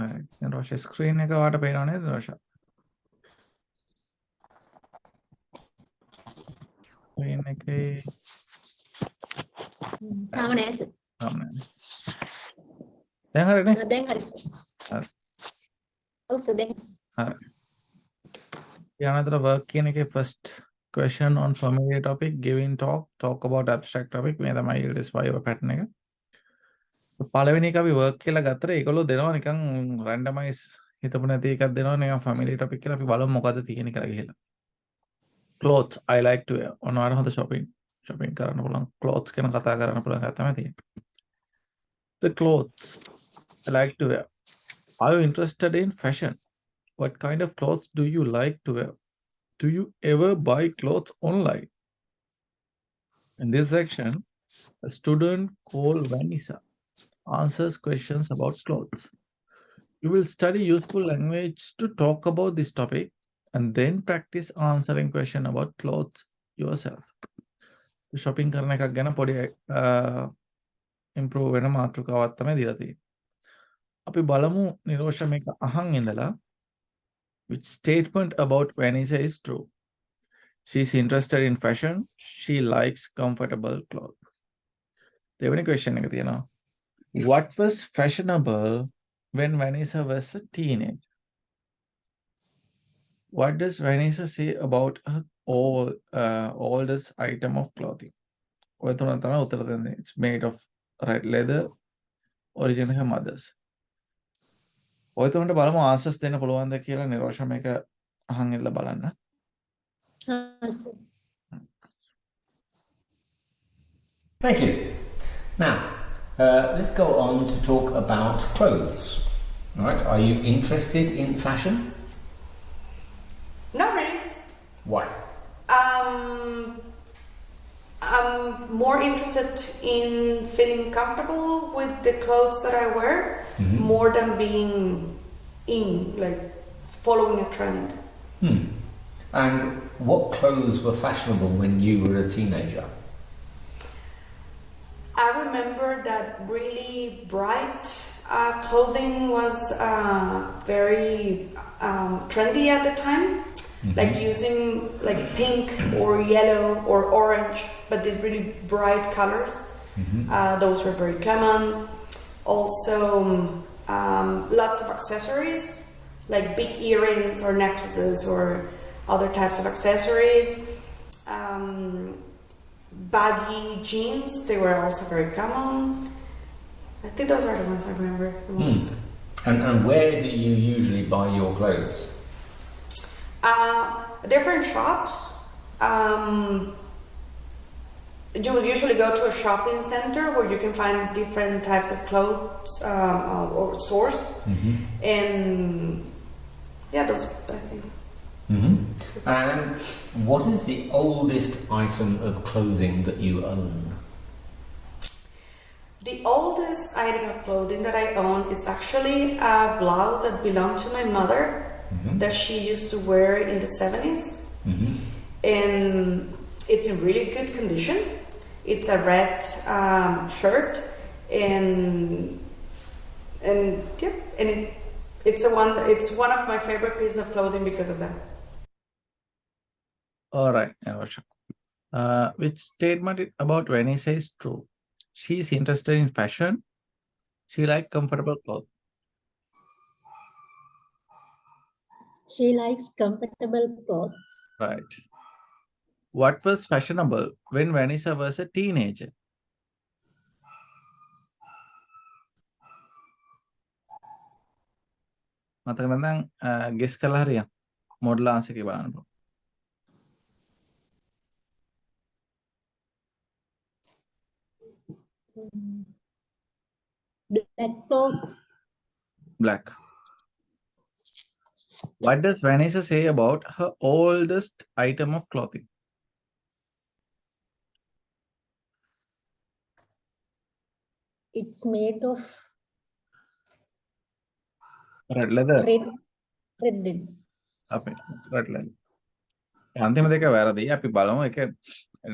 right. දැන් රෝෂා screen එක ඔයාලට පේනව නේද රෝෂා? ස්ක්‍රීන් එකේ තාම නෑ සර්. තාම නැහැ. දැන් හරිනේ? දැන් හරි සර්. හරි. ඔව් සර් දැන්. හරි. යානතර work කියන එකේ first question on familiar topic, giving talk about abstract topic. මේ තමයි IELTS 5 pattern එක. පළවෙනි එක අපි work කියලා ගත්තට ඒගොල්ලෝ දෙනවා නිකන් randomize හිතපු නැති එකක් දෙනවා නිකන් familiar topic කියලා අපි බලමු මොකද්ද තියෙන්නේ කියලා ගිහලා. Clothes I like to wear. ඔන්නවට හොඳ shopping කරන්න පුළුවන්. Clothes ගැන කතා කරන්න පුළුවන් එකක් තමයි තියෙන්නේ. The clothes I like to wear. Are you interested in fashion? What kind of clothes do you like to wear? Do you ever buy clothes online? In this section, a student called Vanessa answers questions about clothes. You will study useful language to talk about this topic and then practice answering question about clothes yourself. Shopping කරන එකක් ගැන පොඩි improve වෙන මාතෘකාවක් තමයි දීලා තියෙන්නේ. අපි බලමු නිරෝෂා මේක අහන් ඉඳලා which statement about Vanessa is true. She's interested in fashion. She likes comfortable clothes. දෙවෙනි question එක තියෙනවා. What was fashionable when Vanessa was a teenager? What does Vanessa say about her oldest item of clothing? ඔය තුන තමයි උත්තර දෙන්නේ. It's made of red leather, origin her mother's. ඔය තුනට බලමු answers දෙන්න පුළුවන්ද කියලා නිරෝෂා මේක අහන් ඉඳලා බලන්න. Thank you. Now, let's go on to talk about clothes. All right, are you interested in fashion? Not really. Why? I'm more interested in feeling comfortable with the clothes that I wear more than being in, like following a trend. And what clothes were fashionable when you were a teenager? I remember that really bright clothing was very trendy at the time, like using like pink or yellow or orange, but these really bright colors. Those were very common. Also, lots of accessories, like big earrings or necklaces or other types of accessories. Baggy jeans, they were also very common. I think those are the ones I remember the most. And where do you usually buy your clothes? Different shops. You would usually go to a shopping center where you can find different types of clothes or stores. And yeah, those I think. And what is the oldest item of clothing that you own? The oldest item of clothing that I own is actually a blouse that belonged to my mother that she used to wear in the 70s. And it's in really good condition. It's a red shirt and yeah, and it's one of my favorite pieces of clothing because of that. All right, Niroshak. Which statement about Vanessa is true? She is interested in fashion. She likes comfortable clothes. She likes comfortable clothes. Right. What was fashionable when Vanessa was a teenager? මතක නැත්නම් guess කළා හරියන් model answer එක බලන්න. Black clothes. Black. What does Vanessa say about her oldest item of clothing? It's made of Red leather. red leather. අපේ red leather. අන්තිම දෙක වැරදි. අපි බලමු ඒක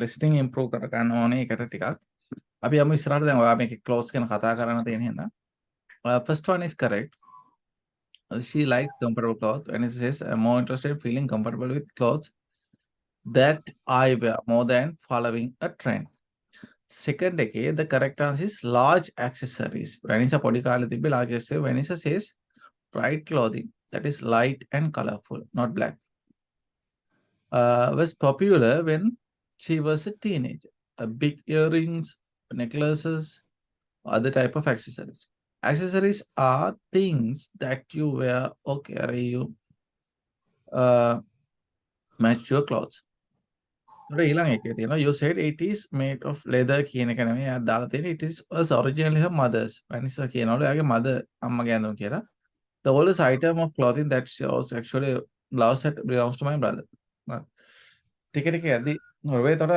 listening improve කර ගන්න ඕනේ ඒකට ටිකක්. අපි යමු ඉස්සරහට දැන් ඔයා මේකේ clothes ගැන කතා කරන්න තියෙන හින්දා. First one is correct. She likes comfortable clothes. When it says, I'm more interested in feeling comfortable with clothes that I wear more than following a trend. Second එකේ the correct answer is large accessories. When it's a පොඩි කාලේ තිබ්බේ large accessories. When it says bright clothing that is light and colorful, not black. Was popular when she was a teenager. Big earrings, necklaces, other type of accessories. Accessories are things that you wear or carry you match your clothes. ඊළඟ එකේ තියෙනවා you said it is made of leather කියන එක නෙමෙයි. එයා දාලා තියෙන්නේ it is was originally her mother's. වෙනස කියනවලු එයාගේ mother අම්මගේ ඇඳුම් කියලා. The oldest item of clothing that she was actually lost that belongs to my brother. ටික ටික යද්දි ඔය තොර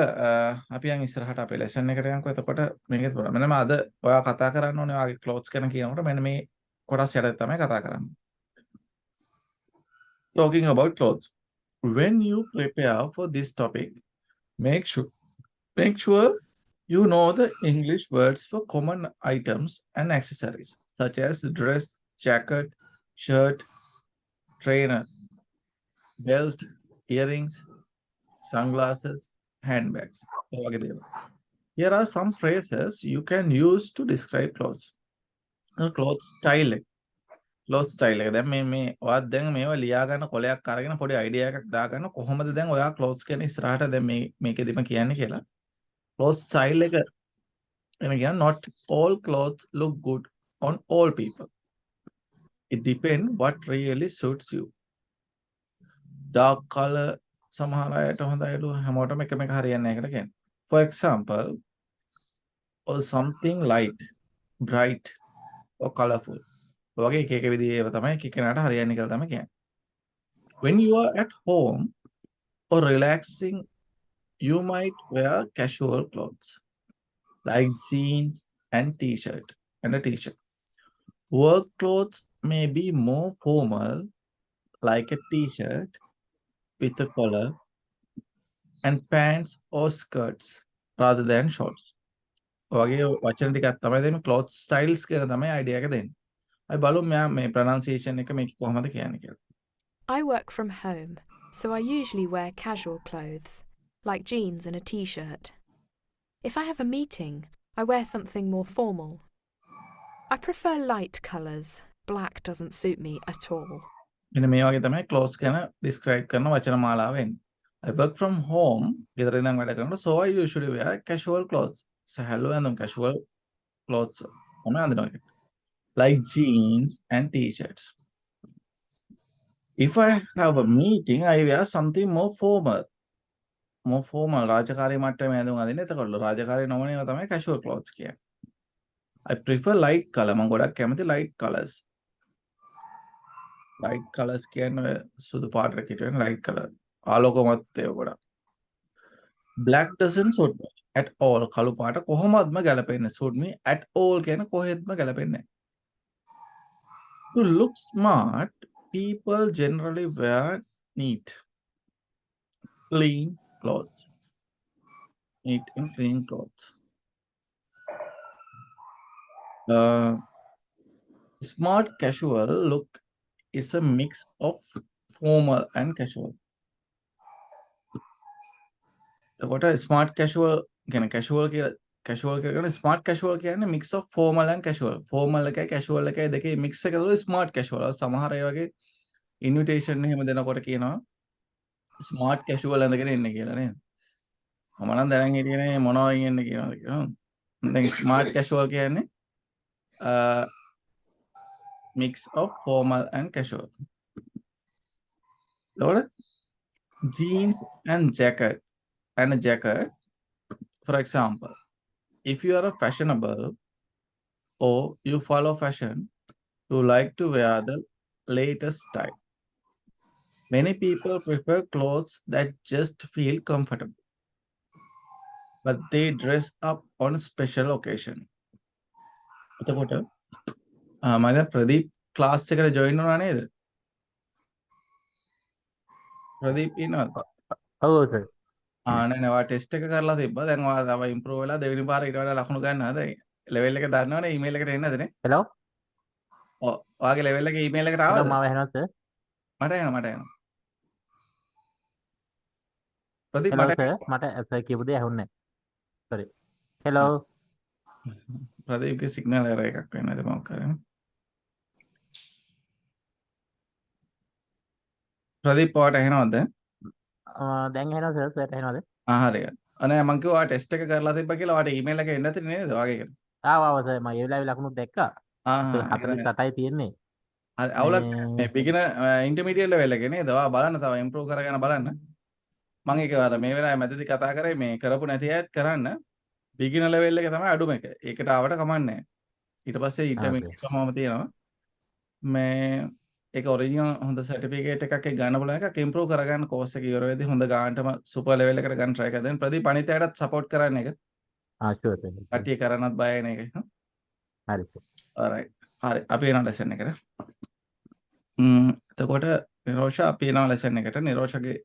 අපි යන් ඉස්සරහට අපේ ලෙසන් එකට යන්කෝ. එතකොට මේකත් බලන්න. මෙන්න අද ඔයා කතා කරන්න ඕනේ ඔයාගේ clothes ගැන කියනකොට මෙන්න මේ කොටස් යට තමයි කතා කරන්නේ. Talking about clothes. When you prepare for this topic, make sure you know the English words for common items and accessories such as dress, jacket, shirt, trainer, belt, earrings, sunglasses, handbags. Here are some phrases you can use to describe clothes. Clothes style. Clothes style එක. දැන් මේ ඔයාත් දැන් මේවා ලියා ගන්න කොලයක් අරගෙන පොඩි idea එකක් දාගන්න කොහොමද දැන් ඔයා clothes කියන ඉස්සරහට දැන් මේකෙදිම කියන්නේ කියලා. Clothes style එක එන කියන්නේ not all clothes look good on all people. It depends what really suits you. Dark color සමහර අයට හොඳයිලු හැමෝටම එකම එක හරියන්නේ නැහැ කියලා කියන්නේ. For example, or something light, bright or colorful. වගේ එක එක විදිහේ ඒවා තමයි එක එකනට හරියන්නේ කියලා තමයි කියන්නේ. When you are at home or relaxing, you might wear casual clothes like jeans and t-shirt and a t-shirt. Work clothes may be more formal like a t-shirt with a collar and pants or skirts rather than shorts. වගේ වචන ටිකක් තමයි දෙන්නේ clothes styles කියලා තමයි idea එක දෙන්නේ. අපි බලමු මෙයා මේ pronunciation එක මේක කොහොමද කියන්නේ කියලා. I work from home, so I usually wear casual clothes, like jeans and a t-shirt. If I have a meeting, I wear something more formal. I prefer light colours. Black doesn't suit me at all. මෙන්න මේ වගේ තමයි clothes ගැන describe කරන වචන මාලාව එන්නේ. I work from home. ගෙදර ඉඳන් වැඩ කරනකොට so I usually wear casual clothes. සහල්ව ඇඳුම් casual clothes තමයි අඳිනවා. Like jeans and t-shirts. If I have a meeting, I wear something more formal. More formal. රාජකාරී මට්ටමේ ඇඳුම් අඳින්න. එතකොට රාජකාරී නොවන ඒවා තමයි casual clothes කියන්නේ. I prefer light color. මම ගොඩක් කැමති light colors. Light colors කියන්නේ සුදු පාටට කියන light color. ආලෝකමත් ඒවා ගොඩක්. Black doesn't suit me at all. කළු පාට කොහොමත්ම ගැලපෙන්නේ suit me at all කියන කොහෙත්ම ගැලපෙන්නේ නැහැ. To look smart, people generally wear neat, clean clothes. Neat and clean clothes. Smart casual look is a mix of formal and casual. What a smart casual can casual smart casual කියන්නේ mix of formal and casual. Formal එකයි casual එකයි දෙකේ mix එක තමයි smart casual. සමහර අය වගේ invitation එහෙම දෙනකොට කියනවා smart casual ඇඳගෙන ඉන්න කියලා නේද? මම නම් දැනන් හිටියේ නේ මොනවා ඉන්නේ කියනවාද කියලා. දැන් smart casual කියන්නේ mix of formal and casual. Lord, jeans and jacket. For example, if you are a fashionable or you follow fashion, you like to wear the latest style. Many people prefer clothes that just feel comfortable, but they dress up on special occasion. එතකොට මම Pradeep class එකට join වුණා නේද? ප්‍රදීප් ඉන්නවද? ඔව් sir. නෑ නෑ ඔයා ටෙස්ට් එක කරලා තිබ්බා. දැන් ඔයා තව ඉම්ප්‍රූව් වෙලා දෙවෙනි පාර ඊට වඩා ලකුණු ගන්න හදයි. ලෙවල් එක දන්නවනේ ඊමේල් එකට එන්නද නේ? හෙලෝ. ඔයාගේ ලෙවල් එකේ ඊමේල් එකට ආවද? මාව ඇහෙනවද සර්? මට එනවා. ප්‍රදීප් හෙලෝ මට සර්. මට සර් කියපු දේ ඇහුන්නේ නැහැ. සෝරි. හෙලෝ. ප්‍රදීප්ගේ සිග්නල් එරර් එකක් වෙන්නද මොකක් කරන්නේ? ප්‍රදීප් ඔයාට ඇහෙනවද? දැන් ඇහෙනවද සර්? සර්ට ඇහෙනවද? හරි. අනේ මං කිව්වා ඔයා ටෙස්ට් එක කරලා තිබ්බා කියලා ඔයාට ඊමේල් එක එන්න ඇති නේද? ඔයාගේ එකට. ආව සර් මම ඒ වෙලාවේ ලකුණු දැක්කා. ඒක 48යි තියෙන්නේ. හරි අවුලක් මේ බිගිනර් ඉන්ටර්මීඩියට් ලෙවල් එකේ නේද? ඔයා බලන්න තව ඉම්ප්‍රූව් කරගෙන බලන්න. මම ඒක අර මේ වෙලාවේ මැදදී කතා කරේ මේ කරපු නැති අයත් කරන්න. බිගිනර් ලෙවල් එක තමයි අඩුම එක. ඒකට ආවට කමන්නේ නැහැ. ඊට පස්සේ ඉන්ටර්මීඩියට් කොහොමද තියෙනවා? මේ ඒක ඔරිජිනල් හොඳ සර්ටිෆිකේට් එකක් ගන්න පුළුවන් එකක් ඉම්ප්‍රූව් කරගන්න කෝස් එක ඉවර වෙද්දී හොඳ ගානටම සුපර් ලෙවල් එකට ගන්න try කරලා දෙන්න. ප්‍රදීප අනිතයටත් සපෝට් කරන්න එක. Sure sir. කට්ටිය කරන්නත් බය වෙන එක. හරි සර්. alright. හරි අපි එනවා ලෙසන් එකට. එතකොට නිරෝෂා අපි එනවා ලෙසන් එකට. නිරෝෂගේ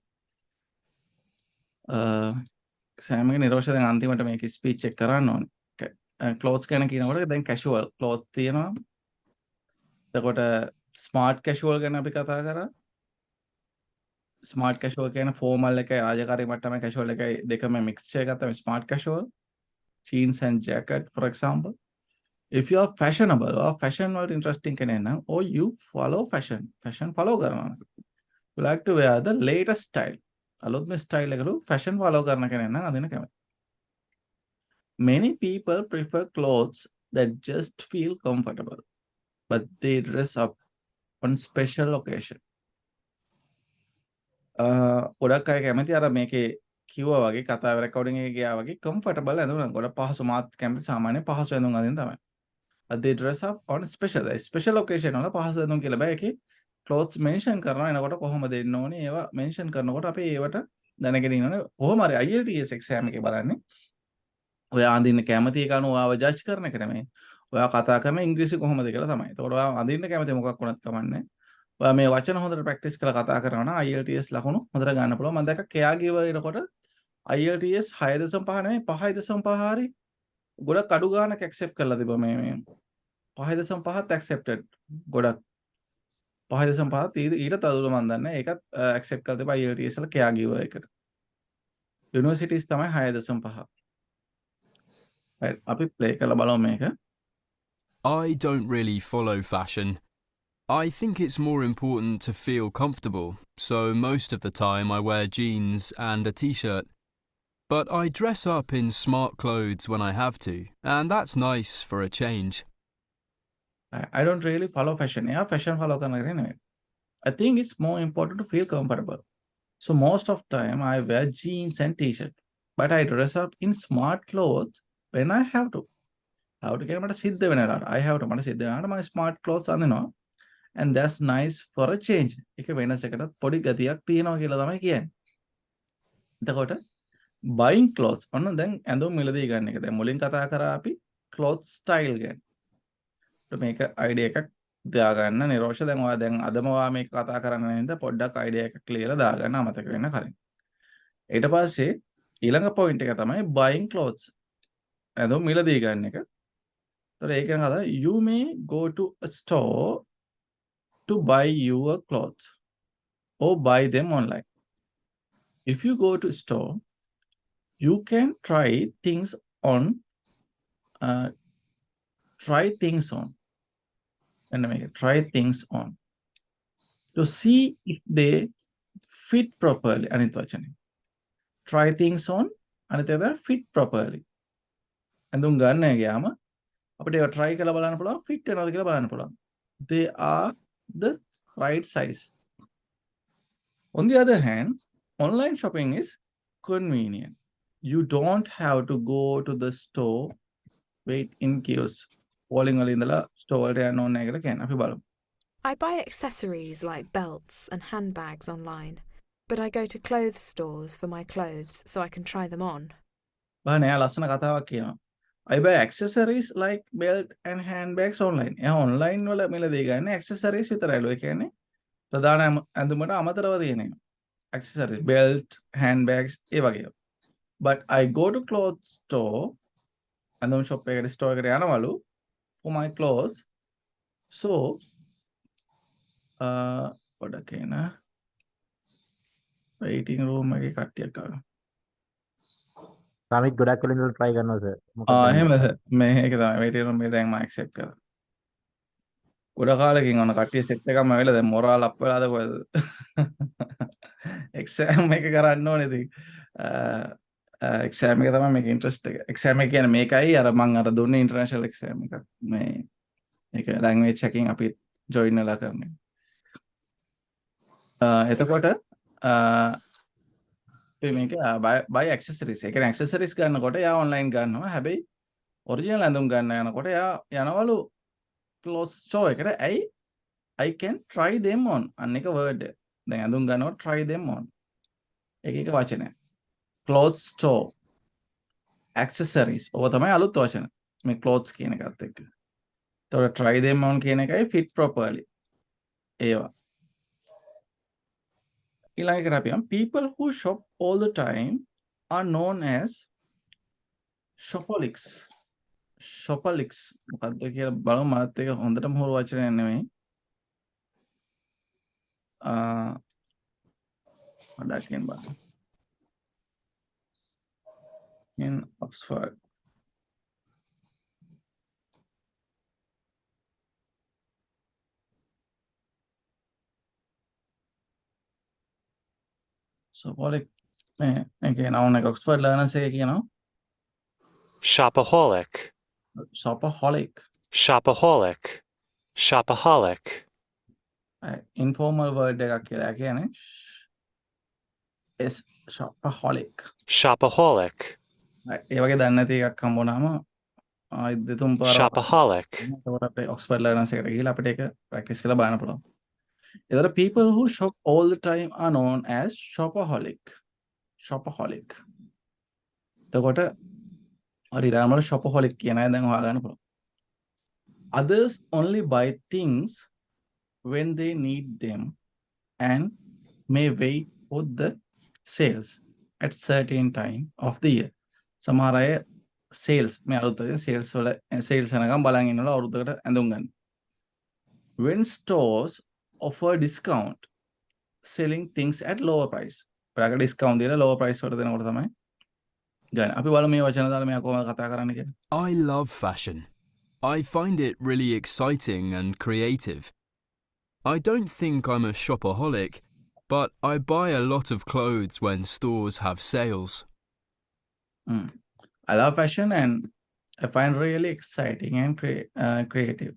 සෑමගේ නිරෝෂ දැන් අන්තිමට මේක ස්පීච් එක කරන්න ඕනේ. ක්ලෝත්ස් ගැන කියනකොට දැන් කැෂුවල් ක්ලෝත්ස් තියෙනවා. එතකොට ස්මාර්ට් කැෂුවල් ගැන අපි කතා කරා. ස්මාර්ට් කැෂුවල් කියන ෆෝමල් එකයි රාජකාරී මට්ටමේ කැෂුවල් එකයි දෙකම මික්ස්චර් එකක් තමයි smart casual. jeans and jacket for example. If you are fashionable or fashion or interesting කෙනෙක් නම් or you follow fashion follow කරනවා. You like to wear the latest style. අලුත්ම ස්ටයිල් එකලු fashion follow කරන කෙනෙක් නම් අදින කැමති. Many people prefer clothes that just feel comfortable but they dress up on special occasion. ගොඩක් අය කැමති අර මේකේ කිව්වා වගේ කතාව රෙකෝඩින් එකේ ගියා වගේ comfortable ඇඳුම් ගොඩ පහසු මාත් කැමති සාමාන්‍ය පහසු ඇඳුම් අඳින්න තමයි. they dress up on special occasion වල පහසු ඇඳුම් කියලා බෑ ඒකේ clothes mention කරනවා එනකොට කොහොමද දෙන්න ඕනේ ඒවා mention කරනකොට අපි ඒවට දැනගෙන ඉන්න ඕනේ කොහොම හරි IELTS exam එකේ බලන්නේ ඔයා අඳින්න කැමති එක අනුව ඔයාව ජජ් කරන එක නෙමෙයි ඔයා කතා කරන ඉංග්‍රීසි කොහොමද කියලා තමයි. ඒතකොට ඔයා අඳින්න කැමති මොකක් වුණත් කමන්නේ. ඔයා මේ වචන හොඳට ප්‍රැක්ටිස් කරලා කතා කරනවා නම් IELTS ලකුණු හොඳට ගන්න පුළුවන්. මම දැක්ක කෙයා ගිවර් එනකොට IELTS 6.5 නෙමෙයි 5.5 හරි ගොඩක් අඩු ගානක් ඇක්සෙප්ට් කරලා තිබ්බා මේ 5.5ත් accepted ගොඩක් 5.5ත් ඊට තදුර මම දන්නේ ඒකත් accept කරලා තිබ්බා IELTS වල කෙයා ගිවර් එකට. යුනිවර්සිටිස් තමයි 6.5. right අපි ප්ලේ කරලා බලමු මේක. I don't really follow fashion. I think it's more important to feel comfortable, so most of the time I wear jeans and a t-shirt. But I dress up in smart clothes when I have to, and that's nice for a change. I don't really follow fashion. Yeah, fashion follow කරන එක නෙමෙයි. I think it's more important to feel comfortable. So most of time I wear jeans and t-shirt, but I dress up in smart clothes when I have to. How to get මට සිද්ධ වෙන වෙලාවට I have to මට සිද්ධ වෙනාට මම smart clothes අඳිනවා. And that's nice for a change. ඒක වෙනස් එකකට පොඩි ගතියක් තියෙනවා කියලා තමයි කියන්නේ. එතකොට buying clothes ඔන්න දැන් ඇඳුම් මිලදී ගන්න එක. දැන් මුලින් කතා කරා අපි clothes style ගැන. මේක idea එකක් දාගන්න නිරෝෂ දැන් ඔයා දැන් අදම ඔයා මේක කතා කරන්න නේද පොඩ්ඩක් idea එකක් ලියලා දාගන්න අමතක වෙන්න කලින්. ඊට පස්සේ ඊළඟ point එක තමයි buying clothes. ඇඳුම් මිලදී ගන්න එක. ඒතර ඒකෙන් අද you may go to a store to buy your clothes or buy them online. If you go to store, you can try things on. And make it try things on to see if they fit properly. Anit vachane. Try things on anit eda fit properly. Andum ganna giyama අපිට ඒවා try කරලා බලන්න පුළුවන් fit වෙනවද කියලා බලන්න පුළුවන්. They are the right size. On the other hand, online shopping is convenient. You don't have to go to the store, wait in queues. Calling වල ඉඳලා store වලට යන්න ඕනේ නැහැ කියලා කියන්නේ. අපි බලමු. I buy accessories like belts and handbags online, but I go to clothes stores for my clothes so I can try them on. බලන්න එයා ලස්සන කතාවක් කියනවා. I buy accessories like belt and handbags online. එයා online වල මිලදී ගන්න accessories විතරයිලු. ඒ කියන්නේ ප්‍රධාන ඇඳුමට අමතරව තියෙන ඒවා. Accessories, belt, handbags ඒ වගේ. But I go to clothes store, ඇඳුම් shop එකට store එකට යනවලු for my clothes So, පොඩක් එන waiting room එකේ කට්ටියක් ආවා. සමිත් ගොඩක් වෙලා ඉඳලා try කරනවා සර්. එහෙමද? මේ ඒක තමයි waiting room එක දැන් මම accept කරා. ගොඩ කාලෙකින් ඔන්න කට්ටිය set එකක්ම ඇවිල්ලා දැන් මොරාල් අප් වෙලාද කොහෙද? exam එක කරන්න ඕනේ ඉතින්. exam එක තමයි මේක interest එක. exam එක කියන්නේ මේකයි අර මම අර දුන්නේ international exam එකක්. මේ ඒක language checking අපි join වෙලා කරන්නේ. එතකොට මේක buy accessories. ඒ කියන්නේ accessories ගන්නකොට යා online ගන්නවා. හැබැයි original ඇඳුම් ගන්න යනකොට යා යනවලු clothes store එකට. ඇයි? I can try them on. අන්න එක word. දැන් ඇඳුම් ගන්නකොට try them on. එක වචනය. clothes store. accessories. ඔබ තමයි අලුත් වචන. මේ clothes කියන එකත් එක්ක. එතකොට try them on කියන එකයි fit properly. ඒවා. ඊළඟ එකට අපි people who shop all the time are known as shopaholics. shopaholics මොකක්ද කියලා බලමු. මනත් එක හොඳටම හොරු වචනයක් නෙමෙයි. වඩාකින් බලන්න. in Oxford. shopaholic again noun එක Oxford learners එක කියනවා Shopaholic. shopaholic. Shopaholic. Shopaholic. informal word එකක් කියලා කියන්නේ is shopaholic. Shopaholic. ඒ වගේ දන්නේ නැති එකක් හම්බුනාම දෙතුන් පාරක් Shopaholic. එතකොට අපේ Oxford learners එකට ගිහලා අපිට ඒක practice කරලා බලන්න පුළුවන්. එතකොට people who shop all the time are known as shopaholic. shopaholic. එතකොට හරි ඉරාමල shopaholic කියන අය දැන් හොයාගන්න පුළුවන්. Others only buy things when they need them and may wait for the sales at certain time of the year. සමහර අය sales මේ අලුත් sales වල sales වෙනකම් බලන් ඉන්නවා අවුරුද්දකට ඇඳුම් ගන්න. When stores offer discount selling things at lower price. ඔයාලට discount දීලා lower price වලට දෙනකොට තමයි ගන්න. අපි බලමු මේ වචන දාලා මෙයා කොහොමද කතා කරන්න කියලා. I love fashion. I find it really exciting and creative. I don't think I'm a shopaholic, but I buy a lot of clothes when stores have sales. I love fashion and I find really exciting and creative.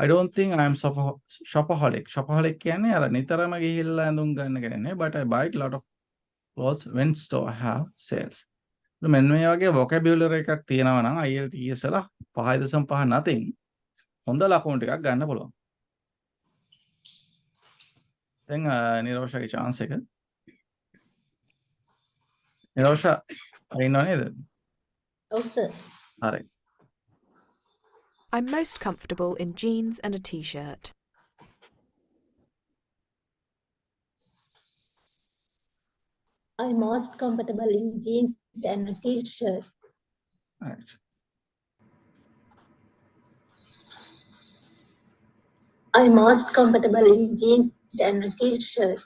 I don't think I'm shopaholic. Shopaholic කියන්නේ අර නිතරම ගිහිල්ලා ඇඳුම් ගන්න කෙනෙක්, but I buy a lot of clothes when store have sales. මෙන්න මේ වගේ vocabulary එකක් තියෙනවා නම් IELTS වල 5.5 nothing හොඳ ලකුණු ටිකක් ගන්න පුළුවන්. දැන් නිරෝෂාගේ chance එක. නිරෝෂා ඉන්නව නේද? ඔව් සර්. හරි. I'm most comfortable in jeans and a t-shirt. I'm most comfortable in jeans and a t-shirt. Right. I'm most comfortable in jeans and a t-shirt.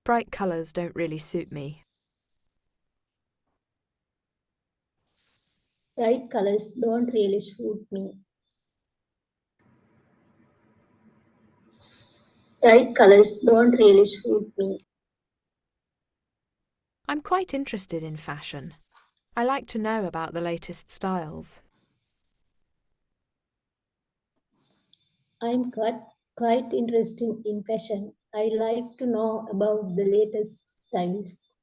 Bright colours don't really suit me. Bright colors don't really suit me. Bright colors don't really suit me. I'm quite interested in fashion. I like to know about the latest styles. I'm quite interested in fashion. I like to know about the latest styles.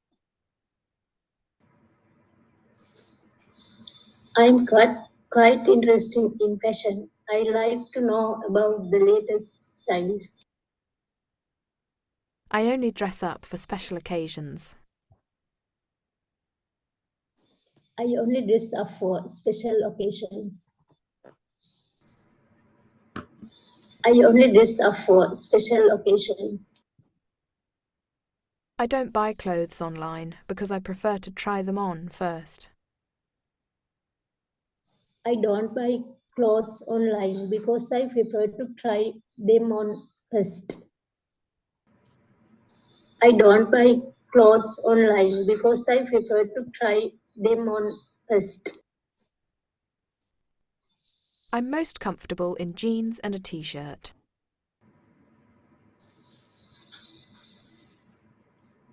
I'm quite interested in fashion. I like to know about the latest styles. I only dress up for special occasions. I only dress up for special occasions. I only dress up for special occasions. I don't buy clothes online because I prefer to try them on first. I don't buy clothes online because I prefer to try them on first. I don't buy clothes online because I prefer to try them on first. I'm most comfortable in jeans and a t-shirt.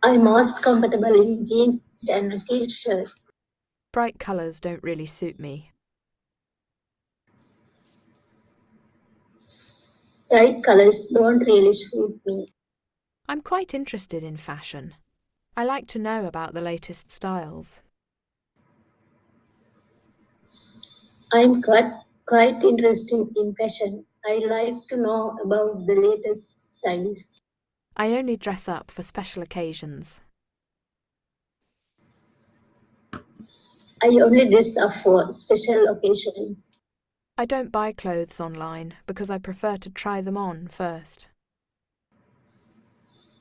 I'm most comfortable in jeans and a t-shirt. Bright colours don't really suit me. Bright colors don't really suit me. I'm quite interested in fashion. I like to know about the latest styles. I'm quite interested in fashion. I like to know about the latest styles. I only dress up for special occasions. I only dress up for special occasions. I don't buy clothes online because I prefer to try them on first.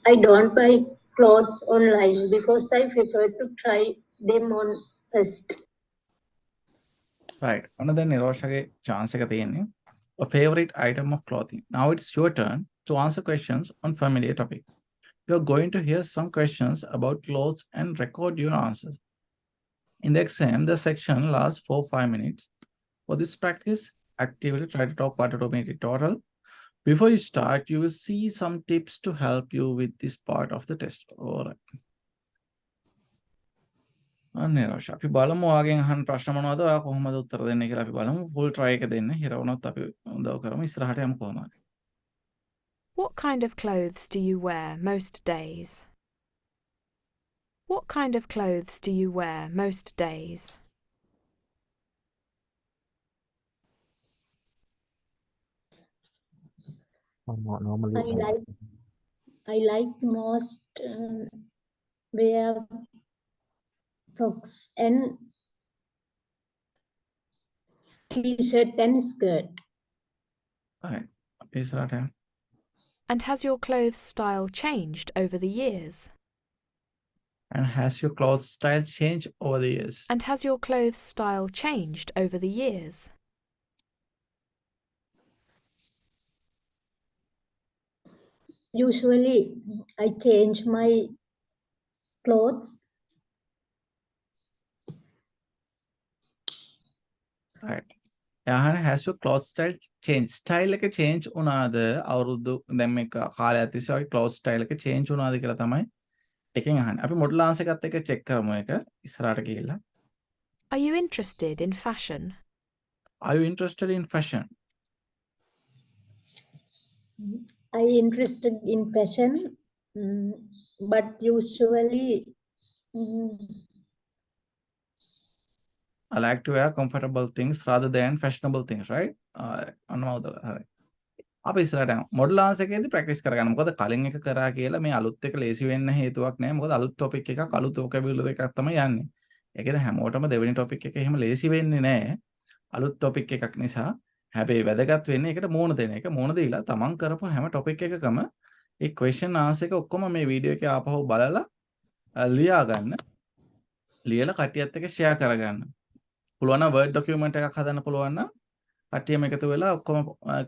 I don't buy clothes online because I prefer to try them on first. Right. Another Nirosha chance එක තියෙන්නේ. A favorite item of clothing. Now it's your turn to answer questions on familiar topic. You're going to hear some questions about clothes and record your answers. In the exam, the section lasts for 5 minutes. For this practice, actively try to talk 1 to 2 minutes total. Before you start, you will see some tips to help you with this part of the test. All right. අනේරෝෂ අපි බලමු ඔයාගෙන් අහන ප්‍රශ්න මොනවද ඔයා කොහොමද උත්තර දෙන්නේ කියලා අපි බලමු ෆුල් ට්‍රයි එක දෙන්න හිර වුණොත් අපි උදව් කරමු ඉස්සරහට යමු කොහොමද What kind of clothes do you wear most days? What kind of clothes do you wear most days? Normally, I like most wear frocks and t-shirt and skirt. හරි අපි ඉස්සරහට යමු And has your clothes style changed over the years? and has your clothes style changed over the years And has your clothes style changed over the years? Usually I change my clothes right යහන has your clothes style change style එක change වුණාද අවුරුදු දැන් මේක කාලයක් තිස්සේ වගේ clothes style එක change වුණාද කියලා තමයි එකෙන් අහන්නේ අපි මොඩල් ආන්සර් එකත් එක්ක check කරමු ඒක ඉස්සරහට ගිහිල්ලා Are you interested in fashion? Are you interested in fashion I interested in fashion, but usually I like to wear comfortable things rather than fashionable things, right? අනවද හරි. අපි ඉස්සරහට යමු. මොඩල් ආන්සර් එකේදී ප්‍රැක්ටිස් කරගන්න. මොකද කලින් එක කරා කියලා මේ අලුත් එක ලේසි වෙන්න හේතුවක් නැහැ. මොකද අලුත් ටොපික් එකක් අලුත් vocabulary එකක් තමයි යන්නේ. ඒකද හැමෝටම දෙවෙනි ටොපික් එක එහෙම ලේසි වෙන්නේ නැහැ. අලුත් ටොපික් එකක් නිසා. හැබැයි වැදගත් වෙන්නේ ඒකට මූණ දෙන එක. මූණ දීලා තමන් කරපු හැම ටොපික් එකකම ඒ question answer එක ඔක්කොම මේ වීඩියෝ එකේ ආපහු බලලා ලියා ගන්න. ලියලා කට්ටියත් එක්ක share කරගන්න. පුළුවන් නම් Word document එකක් හදන්න පුළුවන් නම් කට්ටියම එකතු වෙලා ඔක්කොම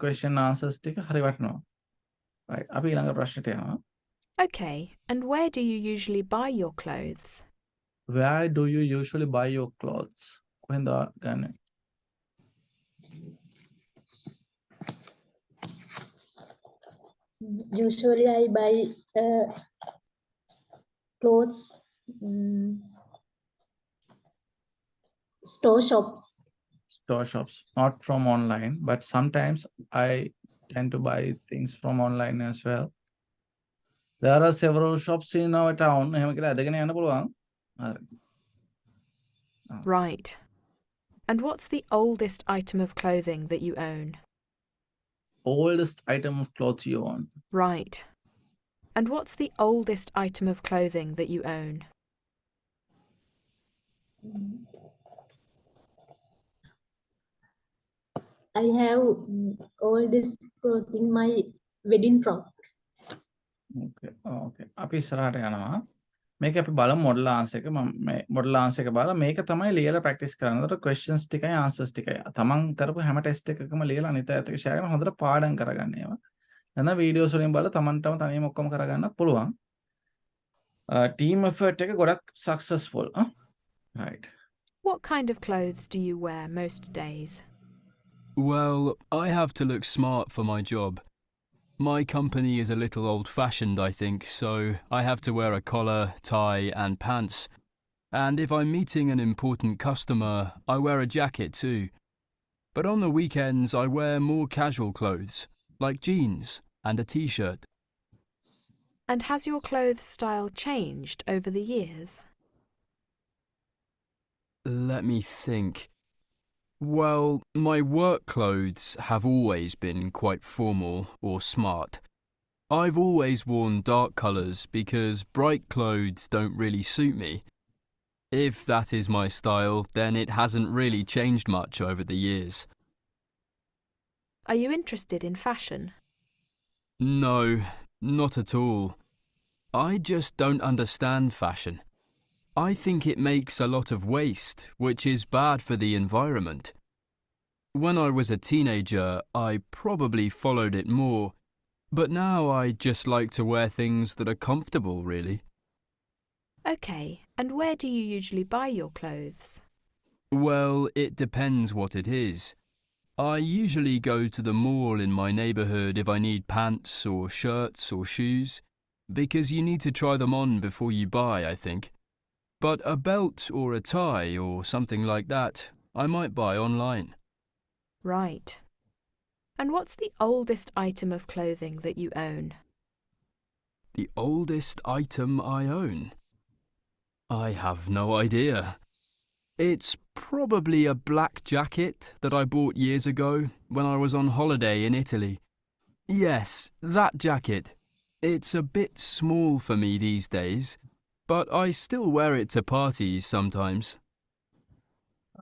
question answers ටික හරි වටනවා. right අපි ඊළඟ ප්‍රශ්නට යනවා. Okay, and where do you usually buy your clothes? Where do you usually buy your clothes? කොහෙන්ද ගන්නේ? usually I buy clothes store shops. Store shops, not from online, but sometimes I tend to buy things from online as well. There are several shops in our town. එහෙම කියලා ඇදගෙන යන්න පුළුවන්. හරි. Right. And what's the oldest item of clothing that you own? Oldest item of clothes you own. Right. And what's the oldest item of clothing that you own? I have oldest clothing my wedding frock. Okay. Okay. අපි ඉස්සරහට යනවා. මේක අපි බලමු model answer එක. මම මේ model answer එක බලලා මේක තමයි ලියලා ප්‍රැක්ටිස් කරන්න. ඒතර questions ටිකයි answers ටිකයි. තමන් කරපු හැම ටෙස්ට් එකකම ලියලා අනිත් අයත් එක්ක share කරන හොඳට පාඩම් කරගන්න ඒවා. නැත්නම් වීඩියෝස් වලින් බලලා තමන්ටම තනියම ඔක්කොම කරගන්නත් පුළුවන්. Team effort එක ගොඩක් successful. Right. What kind of clothes do you wear most days? Well, I have to look smart for my job. My company is a little old-fashioned, I think, so I have to wear a collar, tie and pants. And if I'm meeting an important customer, I wear a jacket too. But on the weekends, I wear more casual clothes, like jeans and a t-shirt. And has your clothes style changed over the years? Let me think. Well, my work clothes have always been quite formal or smart. I've always worn dark colours because bright clothes don't really suit me. If that is my style, then it hasn't really changed much over the years. Are you interested in fashion? No, not at all. I just don't understand fashion. I think it makes a lot of waste, which is bad for the environment. When I was a teenager, I probably followed it more, but now I just like to wear things that are comfortable, really. Okay, and where do you usually buy your clothes? Well, it depends what it is. I usually go to the mall in my neighbourhood if I need pants or shirts or shoes, because you need to try them on before you buy, I think. But a belt or a tie or something like that, I might buy online. Right. And what's the oldest item of clothing that you own? The oldest item I own? I have no idea. It's probably a black jacket that I bought years ago when I was on holiday in Italy. Yes, that jacket. It's a bit small for me these days, but I still wear it to parties sometimes.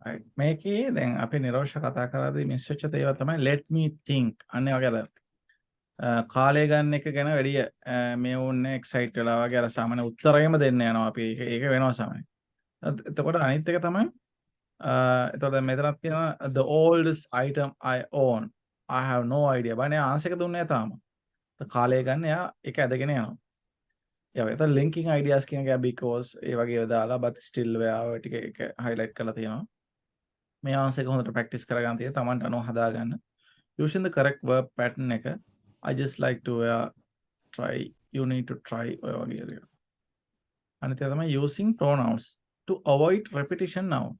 Right. මේකේ දැන් අපි නිරෝෂ කතා කරද්දී miss වෙච්ච දේවල් තමයි let me think අන්න වගේ අර කාලය ගන්න එක ගැන වැඩි මේ වුන්නේ එක්සයිට් වෙලා වගේ අර සාමාන්‍ය උත්තරයම දෙන්න යනවා අපි ඒක වෙනවා සාමාන්‍ය. එතකොට අනිත් එක තමයි එතකොට මෙතනත් තියෙනවා the oldest item I own. I have no idea. බනේ ආන්සර් එක දුන්නේ තාම. කාලය ගන්න එයා ඒක ඇදගෙන යනවා. Yeah, එතන linking ideas කියන එක because ඒ වගේ දාලා but still ඔය ටික එක highlight කරලා තියෙනවා. මේ ආන්සර් එක හොඳට practice කරගන්න තියෙනවා. Tamanට අනුව හදාගන්න. Using the correct verb pattern එක I just like to try, you need to try ඔය වගේ දේවල්. අනිත් එක තමයි using pronouns to avoid repetition now.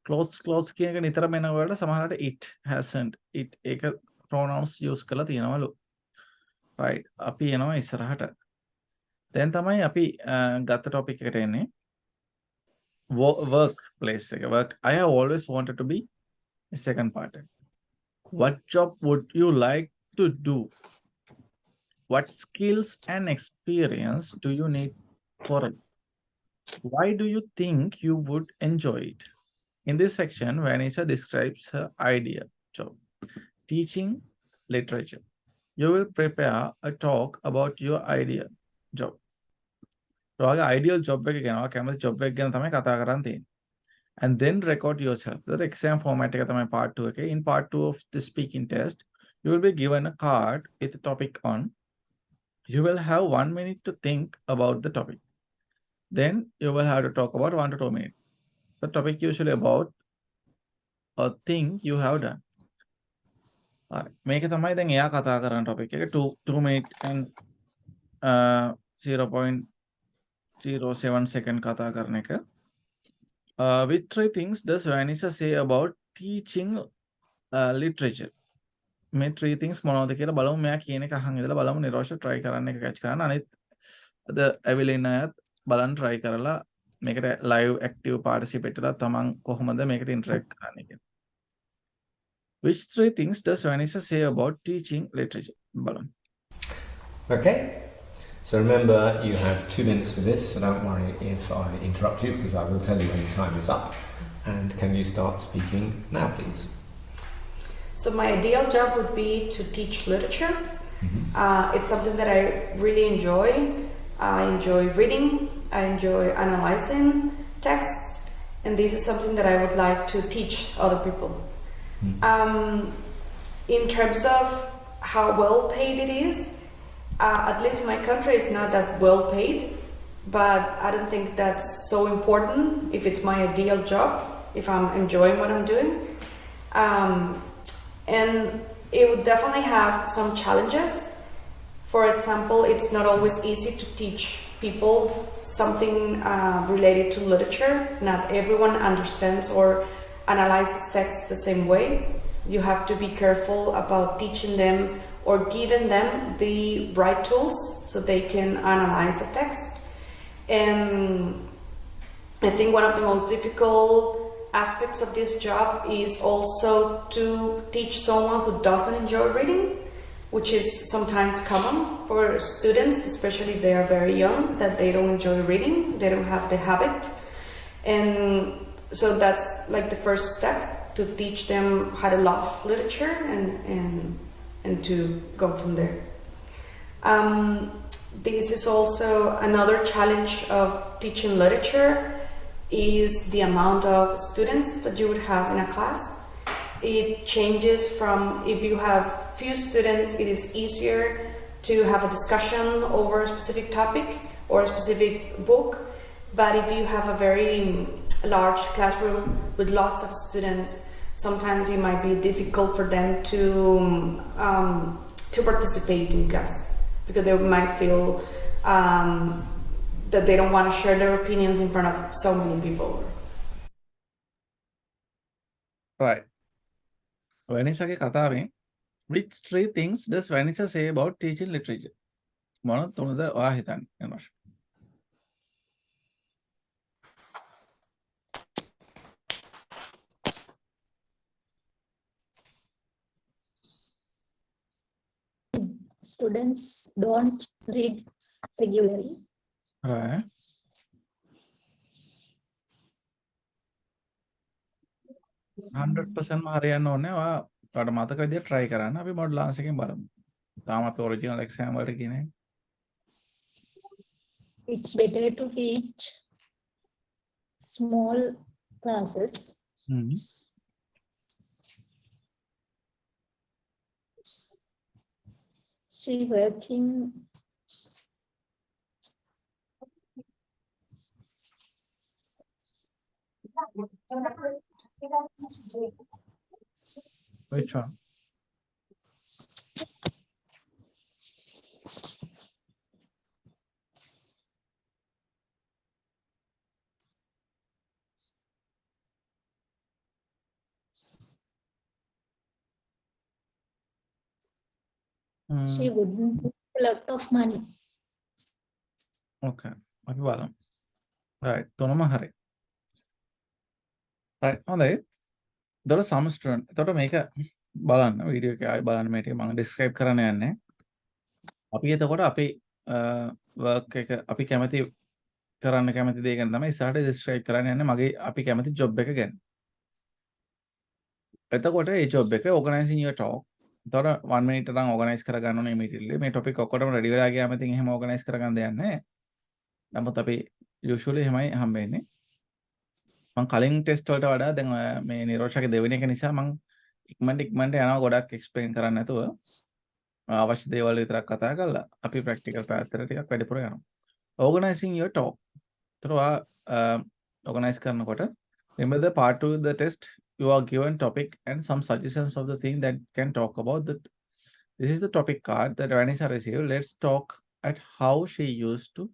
Clothes කියන එක නිතරම එන වලට සමහරවිට it hasn't it ඒක pronouns use කරලා තියෙනවලු. Right. අපි එනවා ඉස්සරහට. දැන් තමයි අපි ගත්ත topic එකට එන්නේ. Workplace එක. Work. I have always wanted to be the second part. What job would you like to do? What skills and experience do you need for it? Why do you think you would enjoy it? In this section, Vanessa describes her ideal job, teaching literature. You will prepare a talk about your ideal job. ඔයාගේ ideal job එක ගැන කැමති job එක ගැන තමයි කතා කරන්න තියෙන්නේ. And then record yourself. The exam format එක තමයි part 2 එකේ. In part 2 of the speaking test, you will be given a card with a topic on. You will have 1 minute to think about the topic. Then you will have to talk about 1 to 2 minutes. The topic usually about a thing you have done. මේක තමයි දැන් එයා කතා කරන topic එක 2 minutes and 0.07 second කතා කරන එක. Which 3 things does Vanessa say about teaching literature? මේ 3 things මොනවද කියලා බලමු. මෙයා කියන එක අහන් ඉඳලා බලමු නිරෝෂ try කරන්න එක catch කරන්න. අනිත් අද ඇවිලින් අයත් බලන්න try කරලා මේකට live active participate වෙලා තමන් කොහොමද මේකට interact කරන්නේ කියලා. Which 3 things does Vanessa say about teaching literature? බලමු. Okay. So remember, you have 2 minutes for this, so don't worry if I interrupt you, because I will tell you when your time is up. And can you start speaking now, please? So my ideal job would be to teach literature. It's something that I really enjoy. I enjoy reading I enjoy analyzing texts, and this is something that I would like to teach other people. In terms of how well paid it is, at least in my country, it's not that well paid, but I don't think that's so important if it's my ideal job, if I'm enjoying what I'm doing. And it would definitely have some challenges. For example, it's not always easy to teach people something related to literature. Not everyone understands or analyzes text the same way. You have to be careful about teaching them or giving them the right tools so they can analyze the text. And I think one of the most difficult aspects of this job is also to teach someone who doesn't enjoy reading, which is sometimes common for students, especially if they are very young, that they don't enjoy reading, they don't have the habit. And so that's like the first step, to teach them how to love literature and to go from there. This is also another challenge of teaching literature, is the amount of students that you would have in a class. It changes from, if you have few students, it is easier to have a discussion over a specific topic or a specific book. But if you have a very large classroom with lots of students, sometimes it might be difficult for them to participate in class, because they might feel that they don't want to share their opinions in front of so many people. Right. Vanessaගේ කතාවෙන් which 3 things does Vanessa say about teaching literature? මොන තුනද ඔයා හිතන්නේ එනවාෂ? Students don't read regularly. Right. %100% හරියන්න ඕනේ. ඔයාට මතක විදියට try කරන්න. අපි model answer එකෙන් බලමු. තාම අපි original exam වලට කියන්නේ. It's better to teach small classes. She working Which one? she wouldn't put a lot of money. Okay. අපි බලමු. Right. තුනම හරි. Right. හොඳයි. එතකොට some student. එතකොට මේක බලන්න වීඩියෝ එකේ ආයෙ බලන්න මේ ටික මම describe කරන්න යන්නේ. අපි එතකොට අපි work එක අපි කැමති කරන්න කැමති දේ ගැන තමයි ඉස්සරහට describe කරන්න යන්නේ මගේ අපි කැමති job එක ගැන. එතකොට මේ job එක organizing your talk. එතකොට 1 minute තරම් organize කරගන්න ඕනේ immediately. මේ topic ඔක්කොටම ready වෙලා ගියාම ඉතින් එහෙම organize කරගන්න දෙයක් නැහැ. නමුත් අපි usually එහෙමයි හම්බෙන්නේ. මම කලින් ටෙස්ට් වලට වඩා දැන් මේ නිරෝෂාගේ දෙවෙනි එක නිසා මම ඉක්මනට යනවා ගොඩක් එක්ස්ප්ලেইন කරන්න නැතුව අවශ්‍ය දේවල් විතරක් කතා කරලා අපි ප්‍රැක්ටිකල් පැත්තට ටිකක් වැඩිපුර යනවා. Organizing your talk. ඒතර organize කරනකොට remember the part 2 of the test you are given topic and some suggestions of the thing that can talk about that. This is the topic card that Vanessa received. Let's talk at how she used to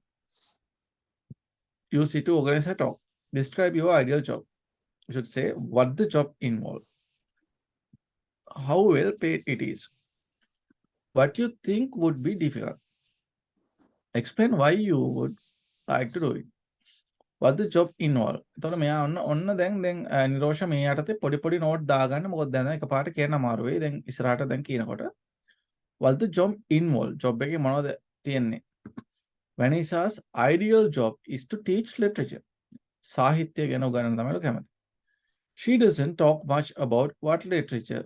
use it to organize her talk. Describe your ideal job. You should say what the job involves, how well paid it is, what you think would be difficult, explain why you would like to do it, what the job involves. එතකොට මෙයා ඔන්න දැන් නිරෝෂ මේ යටතේ පොඩි note දාගන්න. මොකද දැන් එකපාරට කියන්න අමාරු වෙයි. දැන් ඉස්සරහට දැන් කියනකොට what the job involves. job එකේ මොනවද තියෙන්නේ? Vanessa's ideal job is to teach literature. සාහිත්‍ය ගැන උගන්වන්න තමයි කැමති. She doesn't talk much about what literature